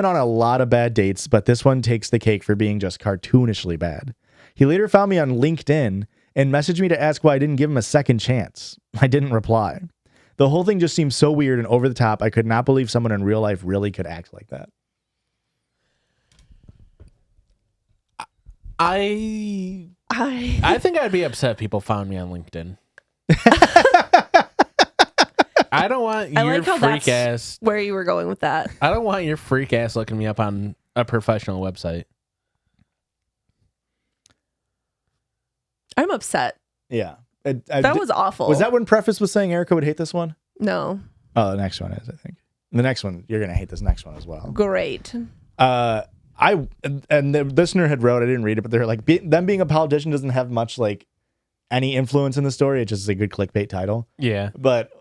on a lot of bad dates, but this one takes the cake for being just cartoonishly bad. He later found me on LinkedIn and messaged me to ask why I didn't give him a second chance. I didn't reply. The whole thing just seemed so weird and over the top. I could not believe someone in real life really could act like that. I think I'd be upset if people found me on LinkedIn. I don't want your like how freak that's ass. where you were going with that. I don't want your freak ass looking me up on a professional website. I'm upset. Yeah. That was awful. Was that when Preface was saying Erica would hate this one? No. Oh, the next one is, I think. The next one, you're gonna hate this next one as well. Great. And the listener had wrote, I didn't read it, but they're like, them being a politician doesn't have much like any influence in the story. It's just a good clickbait title. Yeah. But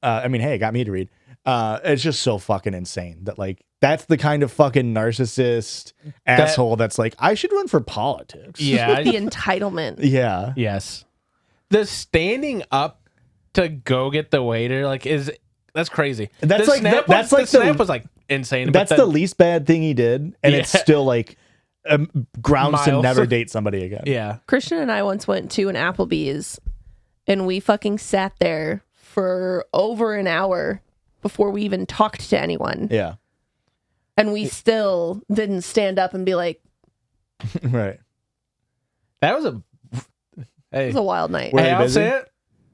I mean, hey, it got me to read. It's just so fucking insane that like that's the kind of fucking narcissist asshole that's like, I should run for politics. Yeah. The entitlement. Yeah. Yes. The standing up to go get the waiter, like, that's crazy. That's the like snap that's was, like the snap was like insane. That's but the least bad thing he did, and it's Yeah. still like grounds to Miles. never date somebody again. Yeah. Christian and I once went to an Applebee's and we fucking sat there for over an hour before we even talked to anyone. Yeah. And we still didn't stand up and be like, Right. That was a it was a wild night. Were hey, they I'll busy? say it.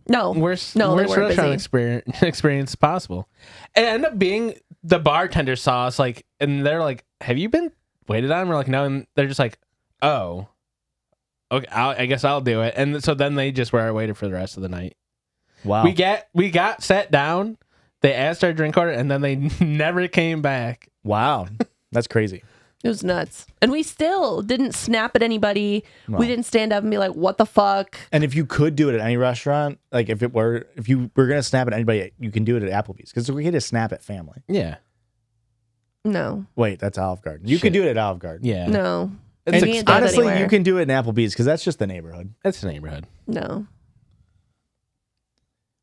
No. Worst No, they weren't restaurant experience possible. It ended up being the bartender saw us like, and they're like, "Have you been waited on?" We're like, "No," and they're just like, "Oh, okay, I guess I'll do it." And so then they just were our waiter for the rest of the night. Wow. We got sat down. They asked our drink order, and then they never came back. Wow. That's crazy. It was nuts. And we still didn't snap at anybody. Wow. We didn't stand up and be like, what the fuck? And if you could do it at any restaurant, like if you were gonna snap at anybody, you can do it at Applebee's because we get to snap at family. Yeah, No. Wait, that's Olive Garden. You can Shit. do it at Olive Garden. yeah. No. It's You can't do it honestly, anywhere. you can do it in Applebee's because that's just the neighborhood. It's a neighborhood. No.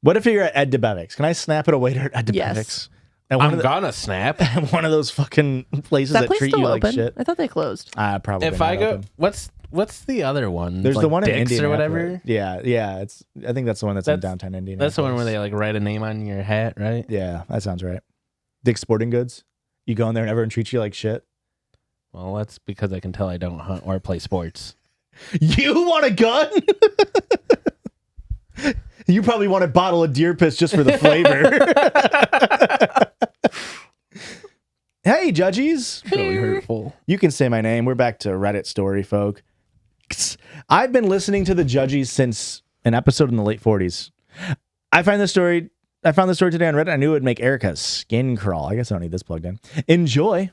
What if you're at Ed DeBevick's? Can I snap at a waiter at Ed Yes. DeBevick's? At one I'm of the, gonna snap. one of those fucking places Is that that place treat still you open? like shit. I thought they closed. Probably. If not I go, open. what's the other one? There's Like the one in Dick's Indianapolis or whatever. Yeah. I think that's the one that's in downtown Indianapolis. That's the one where they like write a name on your hat, right? Yeah, that sounds right. Dick's Sporting Goods. You go in there and everyone treats you like shit. Well, that's because I can tell I don't hunt or play sports. You want a gun? You probably want a bottle of deer piss just for the flavor. Hey, Judgies. Really hurtful. You can say my name. We're back to Reddit story, folk. I've been listening to the Judgies since an episode in the late 40s. I found this story today on Reddit. I knew it would make Erica's skin crawl. I guess I don't need this plugged in. Enjoy.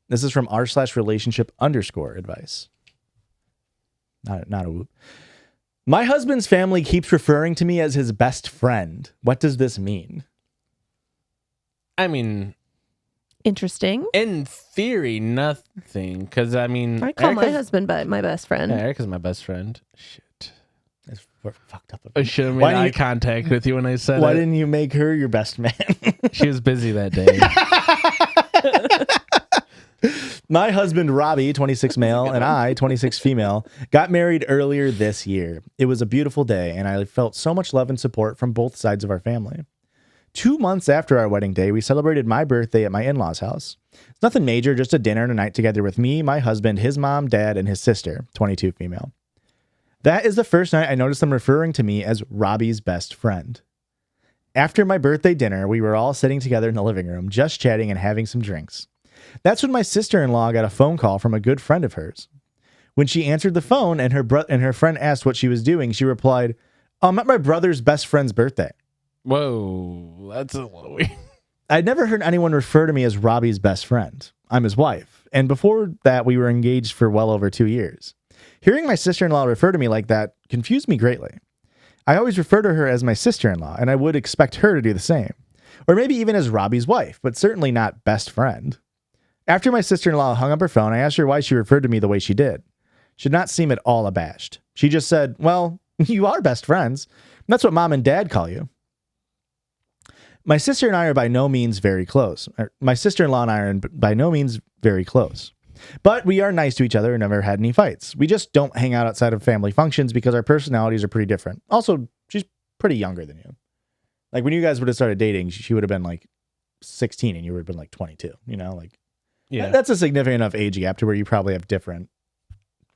This is from r/relationship_advice. Not a whoop. My husband's family keeps referring to me as his best friend. What does this mean? I mean, Interesting. in theory, nothing. Because I mean, I call my Erica's- husband my best friend. Yeah, Erica's my best friend. Shit. That's fucked up. I should have Why made didn't eye you- contact with you when I said Why it. didn't you make her your best man? She was busy that day. My husband, Robbie, 26 male, and I, 26 female, got married earlier this year. It was a beautiful day, and I felt so much love and support from both sides of our family. 2 months after our wedding day, we celebrated my birthday at my in-laws' house. It's nothing major, just a dinner and a night together with me, my husband, his mom, dad, and his sister, 22 female. That is the first night I noticed them referring to me as Robbie's best friend. After my birthday dinner, we were all sitting together in the living room, just chatting and having some drinks. That's when my sister-in-law got a phone call from a good friend of hers. When she answered the phone and her friend asked what she was doing, she replied, "I'm at my brother's best friend's birthday." Whoa, that's a little weird. I'd never heard anyone refer to me as Robbie's best friend. I'm his wife. And before that, we were engaged for well over 2 years. Hearing my sister-in-law refer to me like that confused me greatly. I always refer to her as my sister-in-law, and I would expect her to do the same. Or maybe even as Robbie's wife, but certainly not best friend. After my sister-in-law hung up her phone, I asked her why she referred to me the way she did. She did not seem at all abashed. She just said, "Well, you are best friends. That's what mom and dad call you." My sister and I are by no means very close. My sister-in-law and I are by no means very close. But we are nice to each other and never had any fights. We just don't hang out outside of family functions because our personalities are pretty different. Also, she's pretty younger than you. Like when you guys would have started dating, she would have been like 16 and you would have been like 22, you know, like Yeah. that's a significant enough age gap to where you probably have different.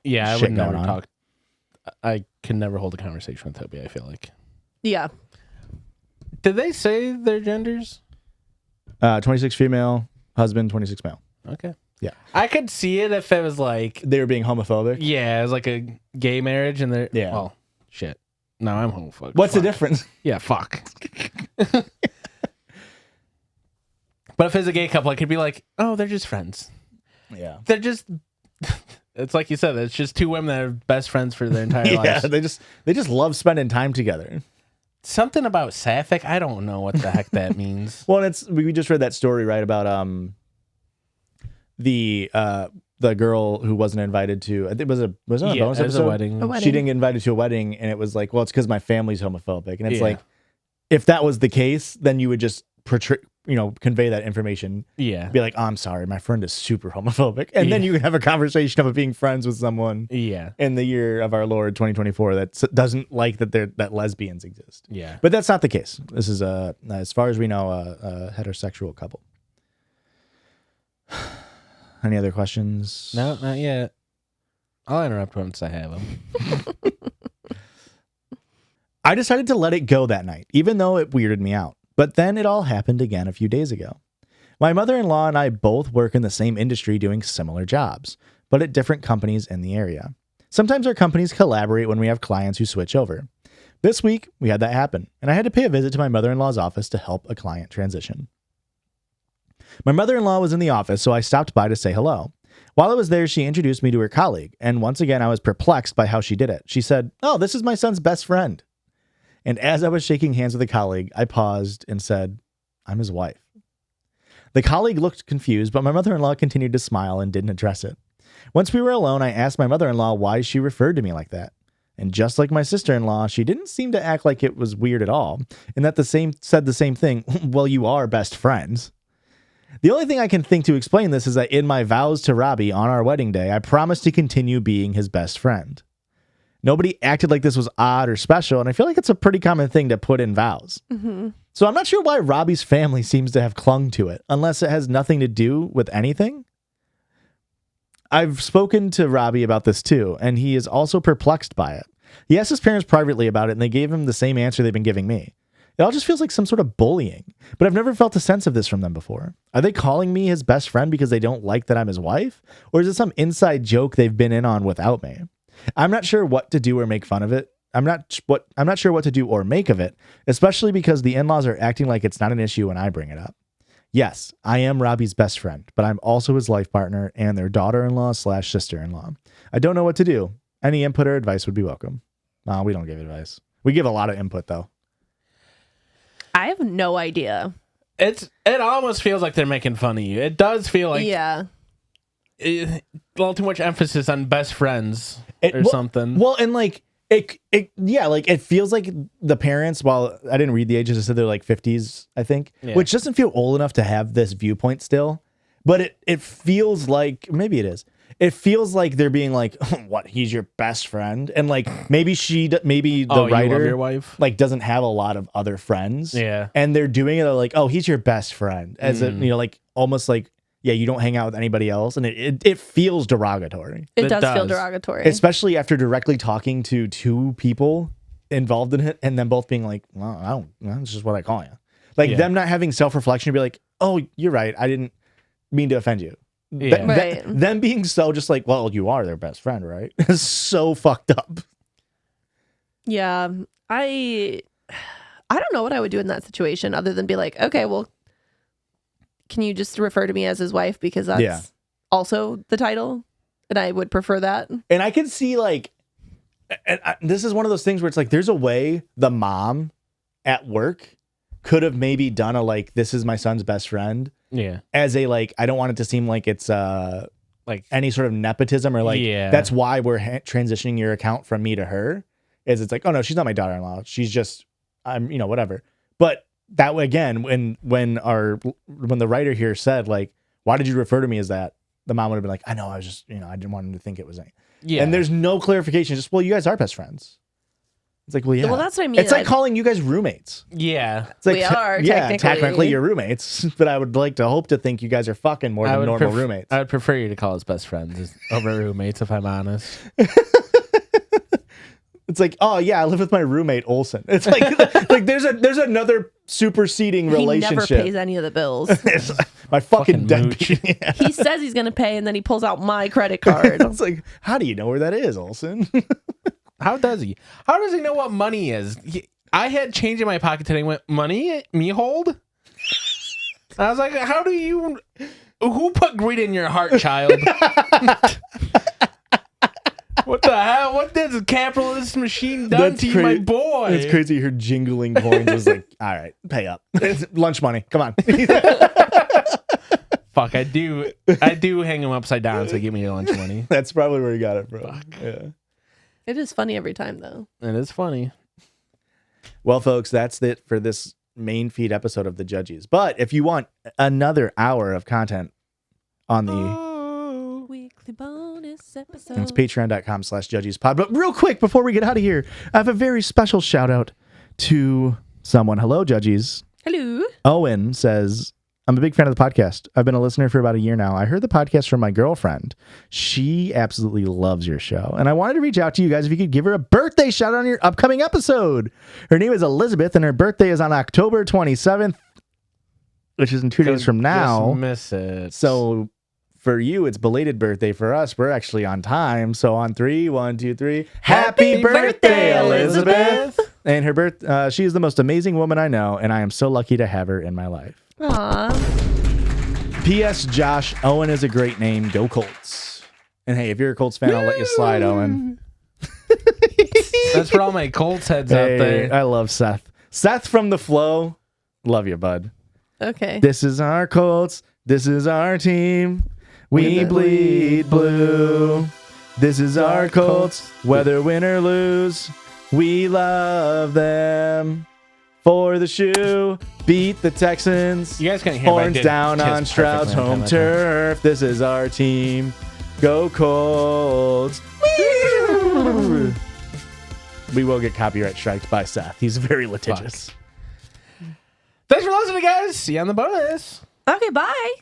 Yeah, I shit would never going on. talk. I can never hold a conversation with Toby, I feel like. Yeah. Did they say their genders? 26 female, husband, 26 male. Okay. Yeah. I could see it if it was like, They were being homophobic. yeah, it was like a gay marriage and they're, Yeah. well, shit. No, I'm homophobic. What's the Fuck. difference? Yeah, fuck. But if it's a gay couple, I could be like, oh, they're just friends. Yeah. They're just. It's like you said. It's just two women that are best friends for their entire Yeah, lives. they just love spending time together. Something about sapphic. I don't know what the heck that means. Well, and we just read that story, right, about the girl who wasn't invited to. I think it was a bonus it was episode. A wedding. She didn't get invited to a wedding, and it was like, well, it's because my family's homophobic, and it's Yeah. like, if that was the case, then you would just convey that information. Yeah. Be like, oh, I'm sorry, my friend is super homophobic, and then you can have a conversation about being friends with someone. Yeah. In the year of our Lord 2024, that doesn't like that lesbians exist. Yeah. But that's not the case. This is as far as we know, a heterosexual couple. Any other questions? No, not yet. I'll interrupt once I have them. I decided to let it go that night, even though it weirded me out. But then it all happened again a few days ago. My mother-in-law and I both work in the same industry doing similar jobs, but at different companies in the area. Sometimes our companies collaborate when we have clients who switch over. This week, we had that happen, and I had to pay a visit to my mother-in-law's office to help a client transition. My mother-in-law was in the office, so I stopped by to say hello. While I was there, she introduced me to her colleague, and once again, I was perplexed by how she did it. She said, "Oh, this is my son's best friend." And as I was shaking hands with a colleague, I paused and said, "I'm his wife." The colleague looked confused, but my mother-in-law continued to smile and didn't address it. Once we were alone, I asked my mother-in-law why she referred to me like that. And just like my sister-in-law, she didn't seem to act like it was weird at all, and that said the same thing, "Well, you are best friends." The only thing I can think to explain this is that in my vows to Robbie on our wedding day, I promised to continue being his best friend. Nobody acted like this was odd or special, and I feel like it's a pretty common thing to put in vows. Mm-hmm. So I'm not sure why Robbie's family seems to have clung to it, unless it has nothing to do with anything. I've spoken to Robbie about this too, and he is also perplexed by it. He asked his parents privately about it, and they gave him the same answer they've been giving me. It all just feels like some sort of bullying, but I've never felt a sense of this from them before. Are they calling me his best friend because they don't like that I'm his wife? Or is it some inside joke they've been in on without me? I'm not sure what to do or make fun of it. I'm not sure what to do or make of it, especially because the in-laws are acting like it's not an issue when I bring it up. Yes, I am Robbie's best friend, but I'm also his life partner and their daughter-in-law/sister-in-law. I don't know what to do. Any input or advice would be welcome. No, we don't give advice. We give a lot of input though. I have no idea. It almost feels like they're making fun of you. It does feel like Yeah. A little too much emphasis on best friends or something. Well, and like it feels like the parents, while I didn't read the ages, I said they're like 50s, I think, which doesn't feel old enough to have this viewpoint still, but it feels like, maybe it is. It feels like they're being like, "What? He's your best friend?" And like maybe the you love writer, your wife, like doesn't have a lot of other friends. Yeah, and they're doing it like, "Oh, he's your best friend," as a, like almost like, yeah, you don't hang out with anybody else, and it feels derogatory. It does feel derogatory, especially after directly talking to two people involved in it, and them both being like, "Well, that's just what I call you." Like them not having self-reflection to be like, "Oh, you're right. I didn't mean to offend you." Yeah. Right. Them being so just like, "Well, you are their best friend, right?" It's so fucked up. Yeah. I don't know what I would do in that situation other than be like, "Okay, well, can you just refer to me as his wife because that's also the title?" And I would prefer that. And I can see like, this is one of those things where it's like, there's a way the mom at work could have maybe done a like, "This is my son's best friend." Yeah. As a like, I don't want it to seem like it's like any sort of nepotism or like, Yeah. that's why we're transitioning your account from me to her. Is it's like, "Oh no, she's not my daughter-in-law. She's just, I'm, whatever." But that way again, when the writer here said like, "Why did you refer to me as that?" The mom would have been like, "I know, I was just, I didn't want him to think it was any." Yeah. And there's no clarification. Just, "Well, you guys are best friends." It's like, well, yeah. Well, that's what I mean. It's like calling you guys roommates. Yeah. It's like, we are technically you're roommates, but I would like to hope to think you guys are fucking more than normal roommates. I would prefer you to call us best friends over roommates, if I'm honest. It's like, "Oh yeah, I live with my roommate Olson." It's like there's another superseding relationship. He never pays any of the bills. My fucking deadbeat. Yeah. He says he's gonna pay, and then he pulls out my credit card. It's like, how do you know where that is, Olson? How does he? How does he know what money is? I had change in my pocket today. Went, "Money? Me hold?" I was like, how do you... Who put greed in your heart, child? What the hell? What did the capitalist machine done to you, my boy? It's crazy. Her jingling coins was like, all right, pay up. It's lunch money. Come on. Fuck, I do hang him upside down, so give me your lunch money. That's probably where you got it from. Yeah. It is funny every time, though. It is funny. Well, folks, that's it for this main feed episode of the Judgies. But if you want another hour of content on the weekly bonus episode, it's patreon.com/judgiespod. But real quick, before we get out of here, I have a very special shout out to someone. Hello, Judgies. hello. Owen says, I'm a big fan of the podcast. I've been a listener for about a year now. I heard the podcast from my girlfriend. She absolutely loves your show. And I wanted to reach out to you guys if you could give her a birthday shout out on your upcoming episode. Her name is Elizabeth, and her birthday is on October 27th, which is in 2 days from now. Just miss it. So for you, it's belated birthday. For us, we're actually on time. So on 3, 1, 2, 3. Happy birthday, Elizabeth! And her she is the most amazing woman I know, and I am so lucky to have her in my life. Aww. P.S. Josh, Owen is a great name. Go Colts. And hey, if you're a Colts fan, I'll let you slide, Owen. That's for all my Colts heads out there. I love Seth. Seth from The Flow. Love you, bud. Okay. This is our Colts. This is our team. We bleed blue. This is our Colts. Whether win or lose, we love them. For the shoe, beat the Texans. You guys can't hear. Horns down on Stroud's home turf. This is our team. Go Colts. We will get copyright striked by Seth. He's very litigious. Thanks for listening, guys. See you on the bonus. Okay, bye.